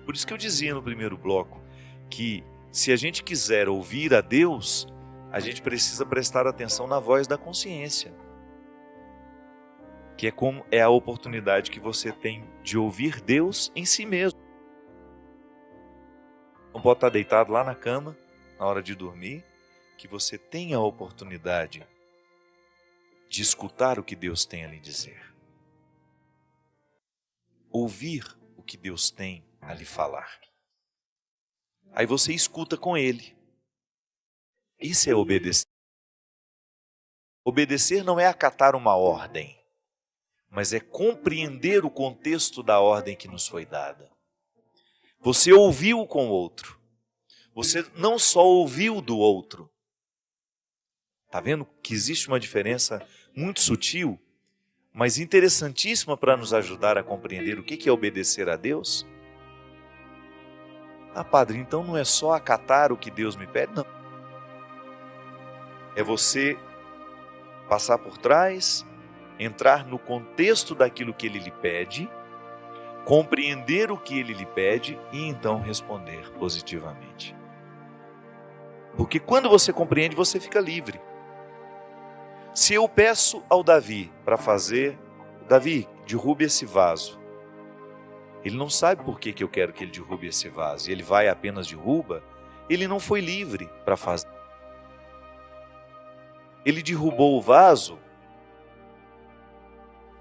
Por isso que eu dizia no primeiro bloco que se a gente quiser ouvir a Deus, a gente precisa prestar atenção na voz da consciência. Que é a oportunidade que você tem de ouvir Deus em si mesmo. Não pode estar deitado lá na cama, na hora de dormir, que você tenha a oportunidade de escutar o que Deus tem a lhe dizer. Ouvir o que Deus tem a lhe falar. Aí você escuta com Ele. Isso é obedecer. Obedecer não é acatar uma ordem, mas é compreender o contexto da ordem que nos foi dada. Você ouviu com o outro. Você não só ouviu do outro. Está vendo que existe uma diferença muito sutil, mas interessantíssima para nos ajudar a compreender o que é obedecer a Deus? Ah, padre, então não é só acatar o que Deus me pede? Não. É você passar por trás, entrar no contexto daquilo que Ele lhe pede, compreender o que Ele lhe pede e então responder positivamente. Porque quando você compreende, você fica livre. Se eu peço ao Davi para fazer, Davi, derrube esse vaso. Ele não sabe por que eu quero que ele derrube esse vaso. E ele vai e apenas derruba. Ele não foi livre para fazer. Ele derrubou o vaso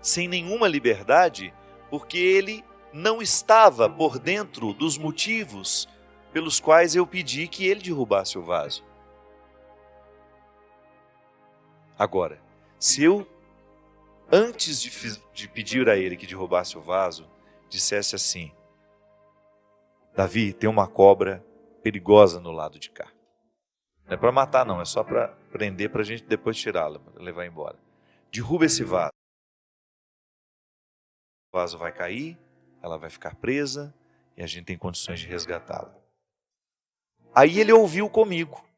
sem nenhuma liberdade, porque ele não estava por dentro dos motivos pelos quais eu pedi que ele derrubasse o vaso. Agora, se eu, antes de pedir a ele que derrubasse o vaso, dissesse assim: Davi, tem uma cobra perigosa no lado de cá. Não é para matar não, é só para prender, para a gente depois tirá-la, para levar embora. Derruba esse vaso. O vaso vai cair, ela vai ficar presa e a gente tem condições de resgatá-la. Aí ele ouviu comigo.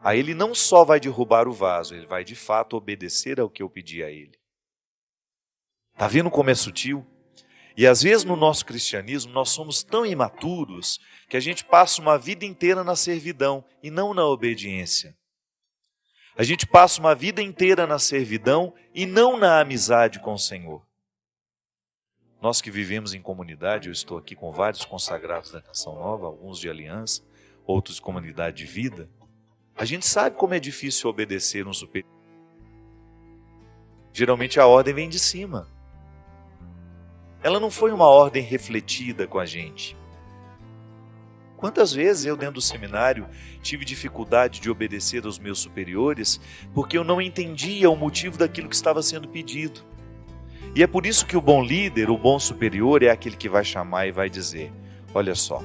Aí ele não só vai derrubar o vaso, ele vai de fato obedecer ao que eu pedi a ele. Está vendo como é sutil? E às vezes no nosso cristianismo nós somos tão imaturos que a gente passa uma vida inteira na servidão e não na obediência. A gente passa uma vida inteira na servidão e não na amizade com o Senhor. Nós que vivemos em comunidade, eu estou aqui com vários consagrados da Canção Nova, alguns de aliança, outros de comunidade de vida. A gente sabe como é difícil obedecer um superior. Geralmente a ordem vem de cima. Ela não foi uma ordem refletida com a gente. Quantas vezes eu, dentro do seminário, tive dificuldade de obedecer aos meus superiores porque eu não entendia o motivo daquilo que estava sendo pedido. E é por isso que o bom líder, o bom superior, é aquele que vai chamar e vai dizer: olha só,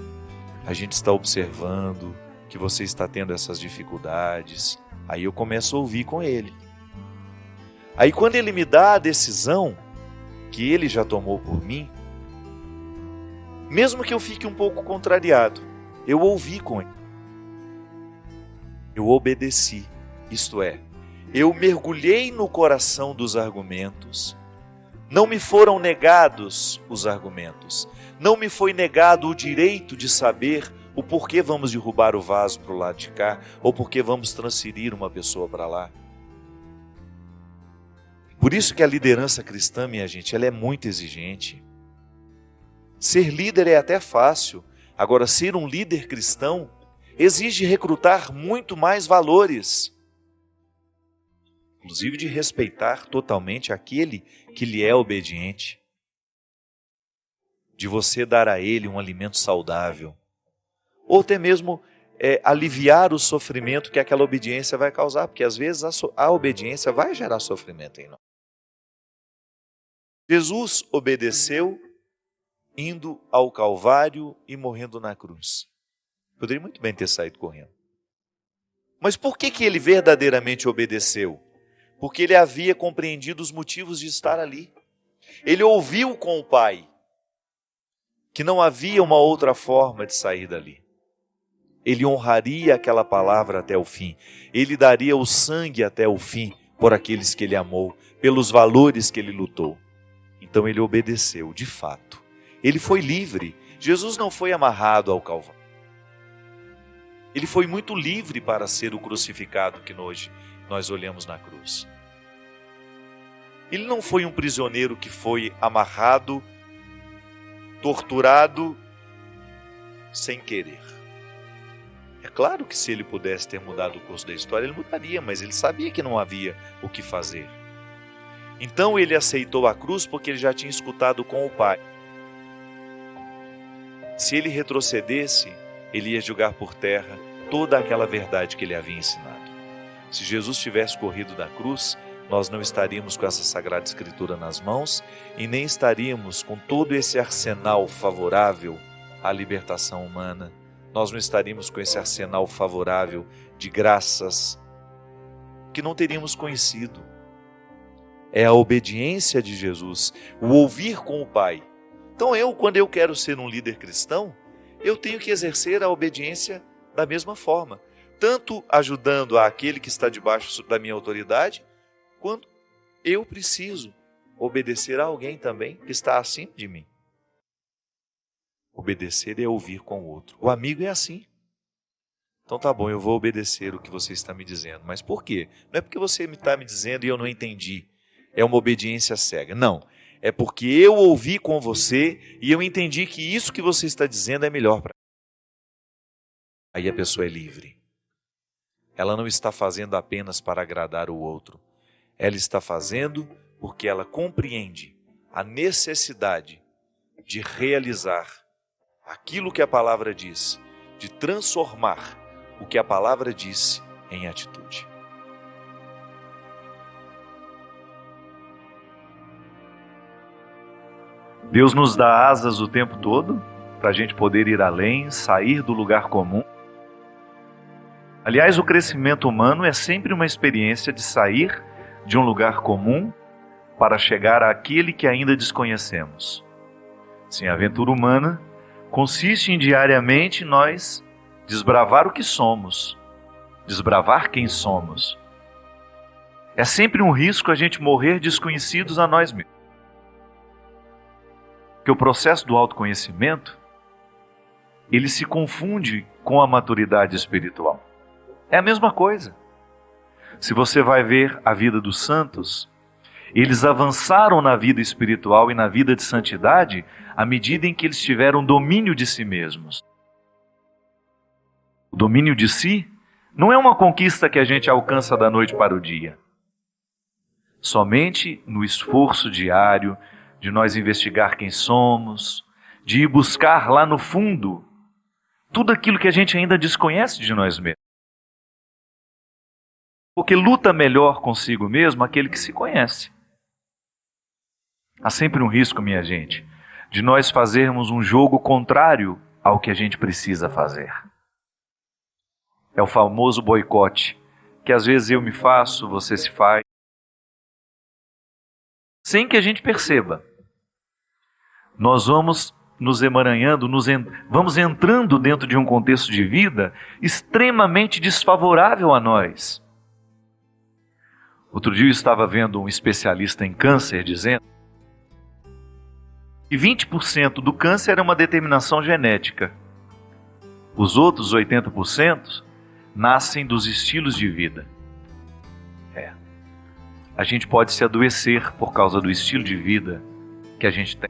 a gente está observando que você está tendo essas dificuldades. Aí eu começo a ouvir com ele. Aí quando ele me dá a decisão que ele já tomou por mim, mesmo que eu fique um pouco contrariado, eu ouvi com ele. Eu obedeci, isto é, eu mergulhei no coração dos argumentos. Não me foram negados os argumentos. Não me foi negado o direito de saber o porquê vamos derrubar o vaso para o lado de cá ou porquê vamos transferir uma pessoa para lá. Por isso que a liderança cristã, minha gente, ela é muito exigente. Ser líder é até fácil. Agora, ser um líder cristão exige recrutar muito mais valores. Inclusive de respeitar totalmente aquele que lhe é obediente. De você dar a ele um alimento saudável. Ou até mesmo aliviar o sofrimento que aquela obediência vai causar. Porque às vezes a obediência vai gerar sofrimento em nós. Jesus obedeceu indo ao Calvário e morrendo na cruz. Poderia muito bem ter saído correndo. Mas por que ele verdadeiramente obedeceu? Porque ele havia compreendido os motivos de estar ali. Ele ouviu com o Pai que não havia uma outra forma de sair dali. Ele honraria aquela palavra até o fim. Ele daria o sangue até o fim por aqueles que ele amou, pelos valores que ele lutou. Então ele obedeceu, de fato. Ele foi livre. Jesus não foi amarrado ao Calvário. Ele foi muito livre para ser o crucificado que hoje nós olhamos na cruz. Ele não foi um prisioneiro que foi amarrado, torturado, sem querer. É claro que se ele pudesse ter mudado o curso da história, ele mudaria, mas ele sabia que não havia o que fazer. Então ele aceitou a cruz porque ele já tinha escutado com o Pai. Se ele retrocedesse, ele ia jogar por terra toda aquela verdade que ele havia ensinado. Se Jesus tivesse corrido da cruz, nós não estaríamos com essa Sagrada Escritura nas mãos e nem estaríamos com todo esse arsenal favorável à libertação humana. Nós não estaríamos com esse arsenal favorável de graças que não teríamos conhecido. É a obediência de Jesus, o ouvir com o Pai. Então quando eu quero ser um líder cristão, eu tenho que exercer a obediência da mesma forma. Tanto ajudando aquele que está debaixo da minha autoridade, quanto eu preciso obedecer a alguém também que está acima de mim. Obedecer é ouvir com o outro. O amigo é assim. Então tá bom, eu vou obedecer o que você está me dizendo. Mas por quê? Não é porque você está me dizendo e eu não entendi. É uma obediência cega. Não. É porque eu ouvi com você e eu entendi que isso que você está dizendo é melhor para mim. Aí a pessoa é livre. Ela não está fazendo apenas para agradar o outro. Ela está fazendo porque ela compreende a necessidade de realizar aquilo que a palavra diz, de transformar o que a palavra disse em atitude. Deus nos dá asas o tempo todo para a gente poder ir além, sair do lugar comum. Aliás, o crescimento humano é sempre uma experiência de sair de um lugar comum para chegar àquele que ainda desconhecemos. Sim, a aventura humana consiste em diariamente nós desbravar o que somos, desbravar quem somos. É sempre um risco a gente morrer desconhecidos a nós mesmos. que o processo do autoconhecimento, ele se confunde com a maturidade espiritual. É a mesma coisa. Se você vai ver a vida dos santos, eles avançaram na vida espiritual e na vida de santidade à medida em que eles tiveram domínio de si mesmos. O domínio de si não é uma conquista que a gente alcança da noite para o dia. Somente no esforço diário de nós investigar quem somos, de ir buscar lá no fundo tudo aquilo que a gente ainda desconhece de nós mesmos. Porque luta melhor consigo mesmo aquele que se conhece. Há sempre um risco, minha gente, de nós fazermos um jogo contrário ao que a gente precisa fazer. É o famoso boicote, que às vezes eu me faço, você se faz, sem que a gente perceba. Nós vamos nos emaranhando, vamos entrando dentro de um contexto de vida extremamente desfavorável a nós. Outro dia eu estava vendo um especialista em câncer dizendo que 20% do câncer é uma determinação genética. Os outros 80% nascem dos estilos de vida. A gente pode se adoecer por causa do estilo de vida que a gente tem.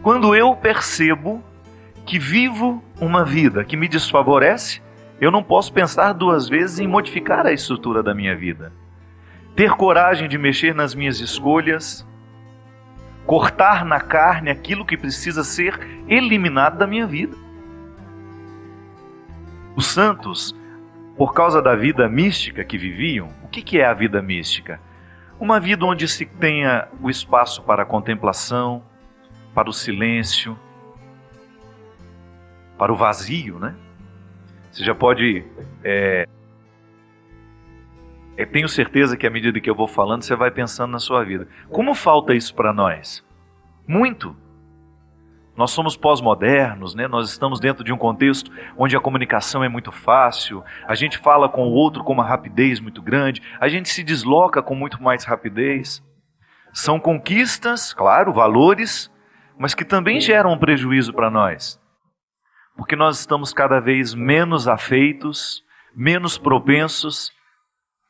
Quando eu percebo que vivo uma vida que me desfavorece, eu não posso pensar duas vezes em modificar a estrutura da minha vida. Ter coragem de mexer nas minhas escolhas, cortar na carne aquilo que precisa ser eliminado da minha vida. Os santos, por causa da vida mística que viviam, o que é a vida mística? Uma vida onde se tenha o espaço para a contemplação, para o silêncio, para o vazio, né? Você já pode... tenho certeza que à medida que eu vou falando, você vai pensando na sua vida. Como falta isso para nós? Muito. Nós somos pós-modernos, né? Nós estamos dentro de um contexto onde a comunicação é muito fácil, a gente fala com o outro com uma rapidez muito grande, a gente se desloca com muito mais rapidez. São conquistas, claro, valores, mas que também geram um prejuízo para nós. Porque nós estamos cada vez menos afeitos, menos propensos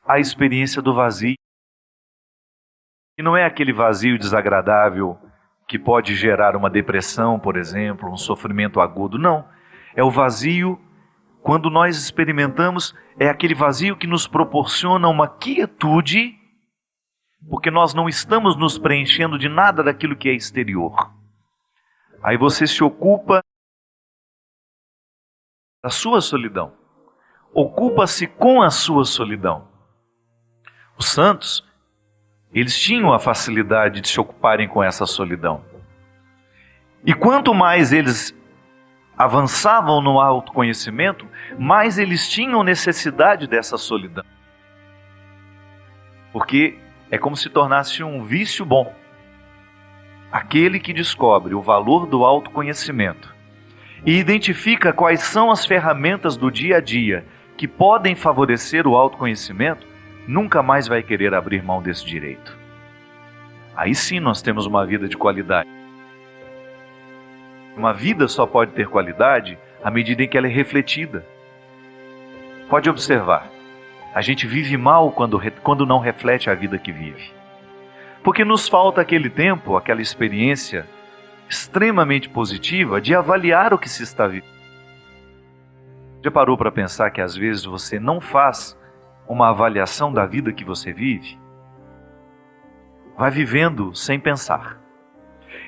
à experiência do vazio. E não é aquele vazio desagradável que pode gerar uma depressão, por exemplo, um sofrimento agudo. Não, é o vazio, quando nós experimentamos, é aquele vazio que nos proporciona uma quietude, porque nós não estamos nos preenchendo de nada daquilo que é exterior. Aí você se ocupa da sua solidão, ocupa-se com a sua solidão. Os santos, eles tinham a facilidade de se ocuparem com essa solidão. E quanto mais eles avançavam no autoconhecimento, mais eles tinham necessidade dessa solidão. Porque é como se tornasse um vício bom. Aquele que descobre o valor do autoconhecimento e identifica quais são as ferramentas do dia a dia que podem favorecer o autoconhecimento, nunca mais vai querer abrir mão desse direito. Aí sim nós temos uma vida de qualidade. Uma vida só pode ter qualidade à medida em que ela é refletida. Pode observar, a gente vive mal quando não reflete a vida que vive. Porque nos falta aquele tempo, aquela experiência extremamente positiva de avaliar o que se está vivendo. Já parou para pensar que às vezes você não faz uma avaliação da vida que você vive? Vai vivendo sem pensar.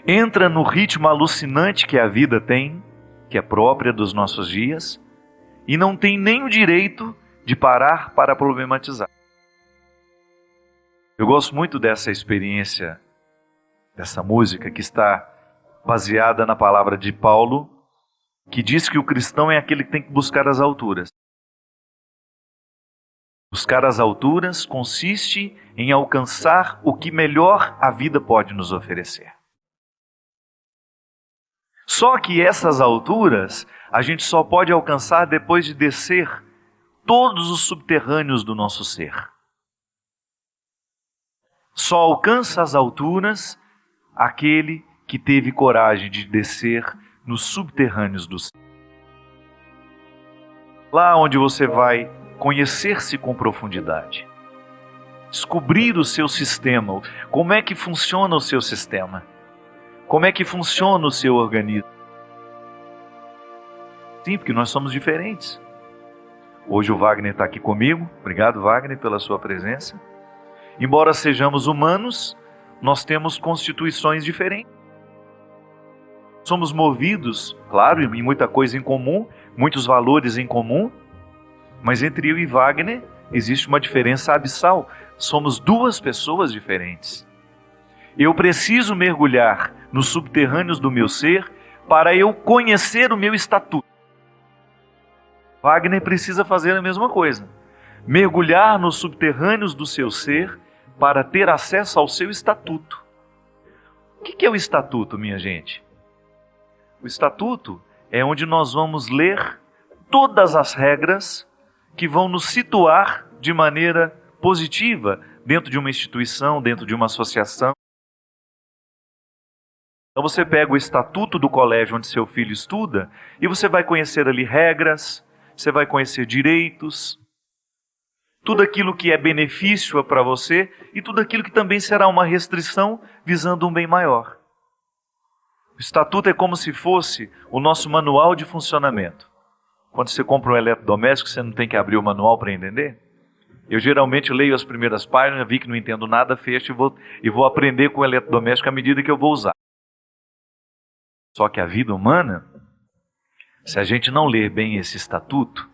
Entra no ritmo alucinante que a vida tem, que é própria dos nossos dias, e não tem nem o direito de parar para problematizar. Eu gosto muito dessa experiência, dessa música que está baseada na palavra de Paulo, que diz que o cristão é aquele que tem que buscar as alturas. Buscar as alturas consiste em alcançar o que melhor a vida pode nos oferecer. Só que essas alturas a gente só pode alcançar depois de descer todos os subterrâneos do nosso ser. Só alcança as alturas aquele que teve coragem de descer nos subterrâneos do céu. Lá onde você vai conhecer-se com profundidade, descobrir o seu sistema, como é que funciona o seu sistema, como é que funciona o seu organismo. Sim, porque nós somos diferentes. Hoje o Wagner está aqui comigo. Obrigado, Wagner, pela sua presença. Embora sejamos humanos, nós temos constituições diferentes. Somos movidos, claro, em muita coisa em comum, muitos valores em comum, mas entre eu e Wagner existe uma diferença abissal. Somos duas pessoas diferentes. Eu preciso mergulhar nos subterrâneos do meu ser para eu conhecer o meu estatuto. Wagner precisa fazer a mesma coisa. Mergulhar nos subterrâneos do seu ser para ter acesso ao seu estatuto. O que é o estatuto, minha gente? O estatuto é onde nós vamos ler todas as regras que vão nos situar de maneira positiva dentro de uma instituição, dentro de uma associação. Então você pega o estatuto do colégio onde seu filho estuda e você vai conhecer ali regras, você vai conhecer direitos, tudo aquilo que é benefício para você e tudo aquilo que também será uma restrição visando um bem maior. O estatuto é como se fosse o nosso manual de funcionamento. Quando você compra um eletrodoméstico, você não tem que abrir o manual para entender? Eu geralmente leio as primeiras páginas, vi que não entendo nada, fecho e vou aprender com o eletrodoméstico à medida que eu vou usar. Só que a vida humana, se a gente não ler bem esse estatuto,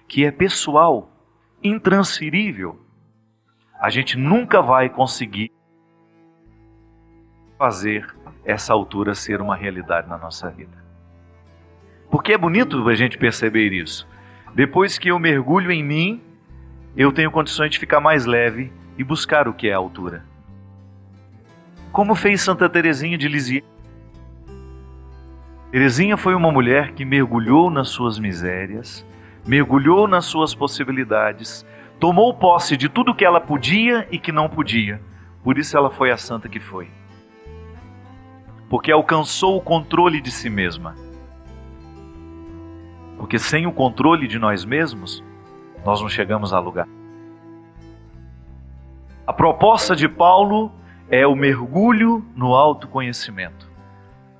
que é pessoal, intransferível, a gente nunca vai conseguir fazer essa altura ser uma realidade na nossa vida. Porque é bonito a gente perceber isso. Depois que eu mergulho em mim, eu tenho condições de ficar mais leve e buscar o que é a altura. Como fez Santa Teresinha de Lisieux. Teresinha foi uma mulher que mergulhou nas suas misérias, mergulhou nas suas possibilidades, tomou posse de tudo que ela podia e que não podia. Por isso ela foi a santa que foi. Porque alcançou o controle de si mesma. Porque sem o controle de nós mesmos, nós não chegamos a lugar. A proposta de Paulo é o mergulho no autoconhecimento.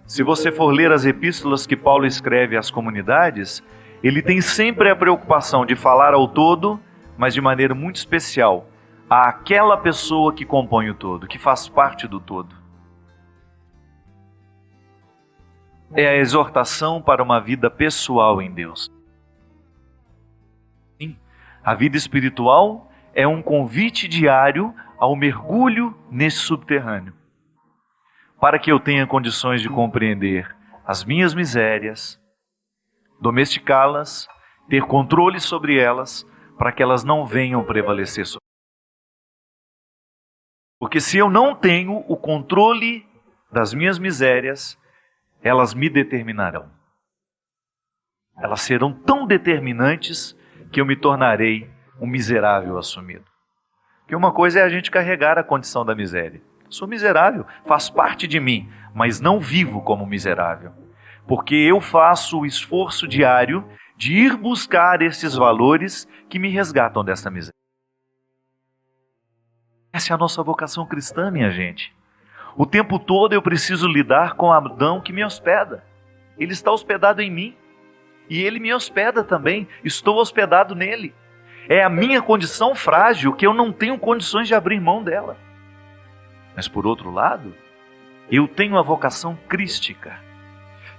Se você for ler as epístolas que Paulo escreve às comunidades, ele tem sempre a preocupação de falar ao todo, mas de maneira muito especial, àquela pessoa que compõe o todo, que faz parte do todo. É a exortação para uma vida pessoal em Deus. Sim, a vida espiritual é um convite diário ao mergulho nesse subterrâneo, para que eu tenha condições de compreender as minhas misérias, domesticá-las, ter controle sobre elas, para que elas não venham prevalecer sobre mim. Porque se eu não tenho o controle das minhas misérias, elas me determinarão. Elas serão tão determinantes que eu me tornarei um miserável assumido. Porque uma coisa é a gente carregar a condição da miséria. Sou miserável, faz parte de mim, mas não vivo como miserável. Porque eu faço o esforço diário de ir buscar esses valores que me resgatam dessa miséria. Essa é a nossa vocação cristã, minha gente. O tempo todo eu preciso lidar com Adão que me hospeda. Ele está hospedado em mim. E ele me hospeda também. Estou hospedado nele. É a minha condição frágil que eu não tenho condições de abrir mão dela. Mas por outro lado, eu tenho a vocação crística.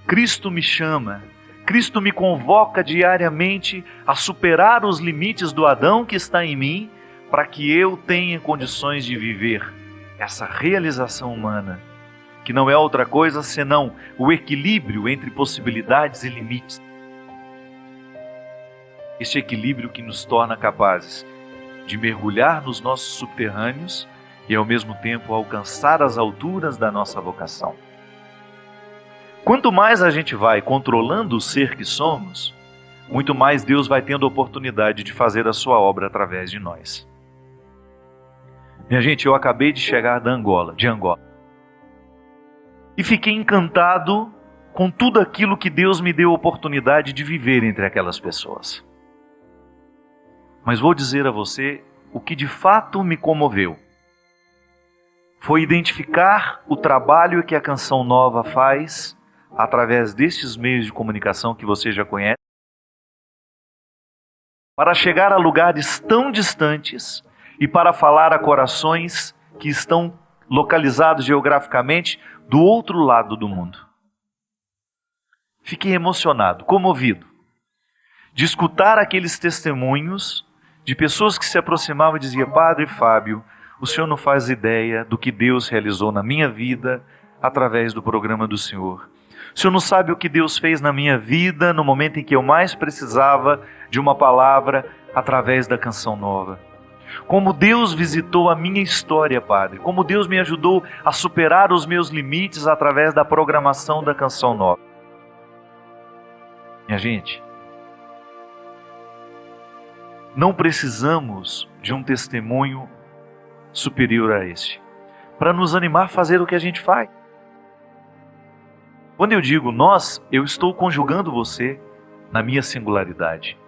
Cristo me chama. Cristo me convoca diariamente a superar os limites do Adão que está em mim, para que eu tenha condições de viver essa realização humana, que não é outra coisa senão o equilíbrio entre possibilidades e limites. Este equilíbrio que nos torna capazes de mergulhar nos nossos subterrâneos e ao mesmo tempo alcançar as alturas da nossa vocação. Quanto mais a gente vai controlando o ser que somos, muito mais Deus vai tendo a oportunidade de fazer a sua obra através de nós. Minha gente, eu acabei de chegar de Angola. E fiquei encantado com tudo aquilo que Deus me deu a oportunidade de viver entre aquelas pessoas. Mas vou dizer a você o que de fato me comoveu. Foi identificar o trabalho que a Canção Nova faz através destes meios de comunicação que você já conhece, para chegar a lugares tão distantes e para falar a corações que estão localizados geograficamente do outro lado do mundo. Fiquei emocionado, comovido, de escutar aqueles testemunhos de pessoas que se aproximavam e diziam: Padre Fábio, o senhor não faz ideia do que Deus realizou na minha vida através do programa do senhor. O senhor não sabe o que Deus fez na minha vida no momento em que eu mais precisava de uma palavra através da Canção Nova. Como Deus visitou a minha história, Padre. Como Deus me ajudou a superar os meus limites através da programação da Canção Nova. Minha gente, não precisamos de um testemunho superior a este para nos animar a fazer o que a gente faz. Quando eu digo nós, eu estou conjugando você na minha singularidade,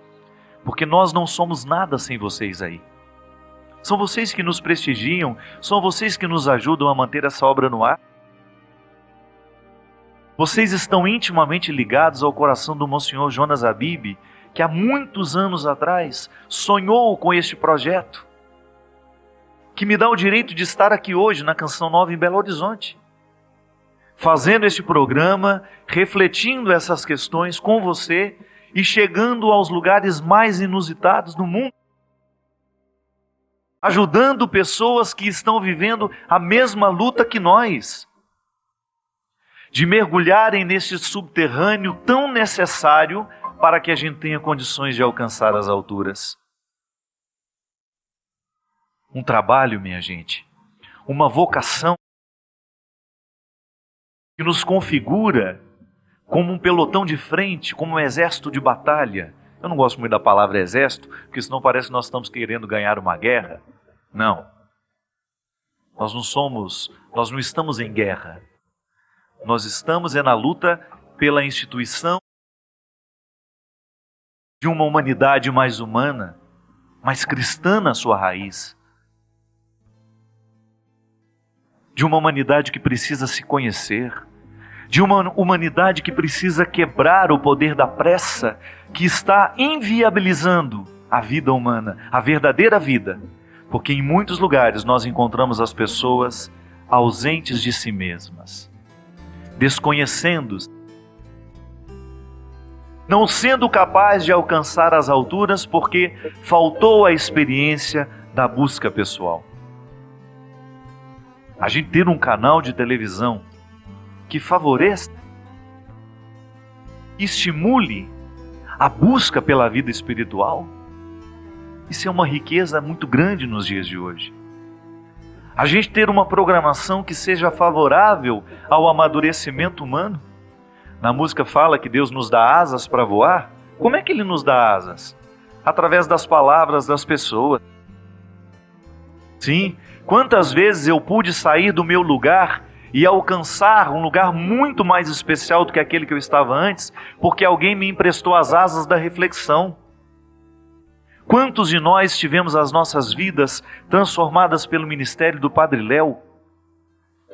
porque nós não somos nada sem vocês aí. São vocês que nos prestigiam, são vocês que nos ajudam a manter essa obra no ar. Vocês estão intimamente ligados ao coração do Monsenhor Jonas Habib, que há muitos anos atrás sonhou com este projeto, que me dá o direito de estar aqui hoje na Canção Nova em Belo Horizonte, fazendo este programa, refletindo essas questões com você e chegando aos lugares mais inusitados do mundo, ajudando pessoas que estão vivendo a mesma luta que nós, de mergulharem nesse subterrâneo tão necessário para que a gente tenha condições de alcançar as alturas. Um trabalho, minha gente, uma vocação que nos configura como um pelotão de frente, como um exército de batalha. Eu não gosto muito da palavra exército, porque senão parece que nós estamos querendo ganhar uma guerra. Não. Nós não estamos em guerra. Nós estamos na luta pela instituição de uma humanidade mais humana, mais cristã na sua raiz. De uma humanidade que precisa se conhecer. De uma humanidade que precisa quebrar o poder da pressa que está inviabilizando a vida humana, a verdadeira vida. Porque em muitos lugares nós encontramos as pessoas ausentes de si mesmas, desconhecendo-se, não sendo capaz de alcançar as alturas porque faltou a experiência da busca pessoal. A gente ter um canal de televisão que favoreça, estimule a busca pela vida espiritual, isso é uma riqueza muito grande nos dias de hoje. A gente ter uma programação que seja favorável ao amadurecimento humano. Na música fala que Deus nos dá asas para voar. Como é que Ele nos dá asas? Através das palavras das pessoas. Sim, quantas vezes eu pude sair do meu lugar e alcançar um lugar muito mais especial do que aquele que eu estava antes, porque alguém me emprestou as asas da reflexão. Quantos de nós tivemos as nossas vidas transformadas pelo ministério do Padre Léo,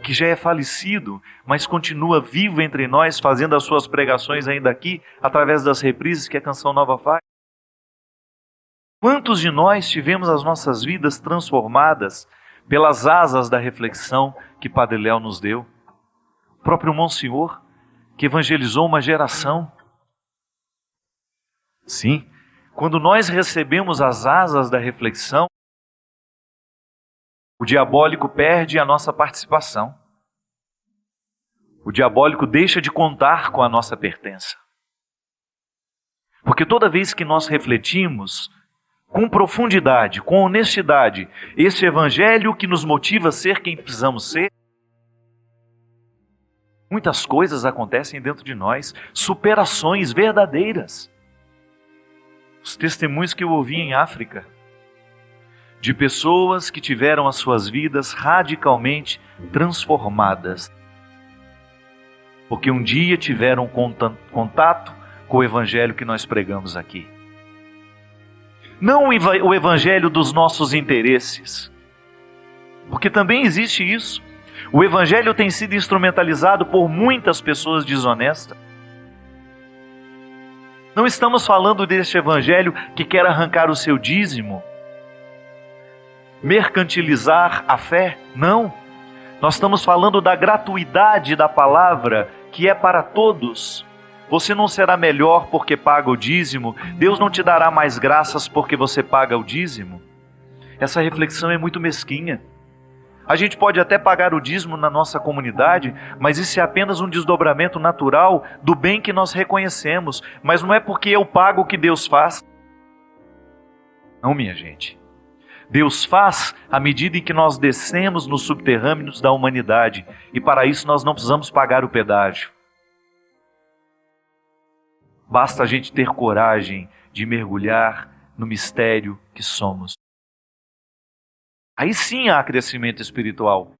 que já é falecido, mas continua vivo entre nós, fazendo as suas pregações ainda aqui, através das reprises que a Canção Nova faz? Quantos de nós tivemos as nossas vidas transformadas pelas asas da reflexão que Padre Léo nos deu? O próprio Monsenhor, que evangelizou uma geração. Sim, quando nós recebemos as asas da reflexão, o diabólico perde a nossa participação. O diabólico deixa de contar com a nossa pertença. Porque toda vez que nós refletimos com profundidade, com honestidade, esse evangelho que nos motiva a ser quem precisamos ser, muitas coisas acontecem dentro de nós, superações verdadeiras. Os testemunhos que eu ouvi em África, de pessoas que tiveram as suas vidas radicalmente transformadas. porque um dia tiveram contato com o evangelho que nós pregamos aqui. Não o evangelho dos nossos interesses, porque também existe isso. O evangelho tem sido instrumentalizado por muitas pessoas desonestas. Não estamos falando deste evangelho que quer arrancar o seu dízimo, mercantilizar a fé. Não. Nós estamos falando da gratuidade da palavra, que é para todos. Você não será melhor porque paga o dízimo. Deus não te dará mais graças porque você paga o dízimo. Essa reflexão é muito mesquinha. A gente pode até pagar o dízimo na nossa comunidade, mas isso é apenas um desdobramento natural do bem que nós reconhecemos. Mas não é porque eu pago que Deus faz. Não, minha gente. Deus faz à medida em que nós descemos nos subterrâneos da humanidade. E para isso nós não precisamos pagar o pedágio. Basta a gente ter coragem de mergulhar no mistério que somos. Aí sim há crescimento espiritual.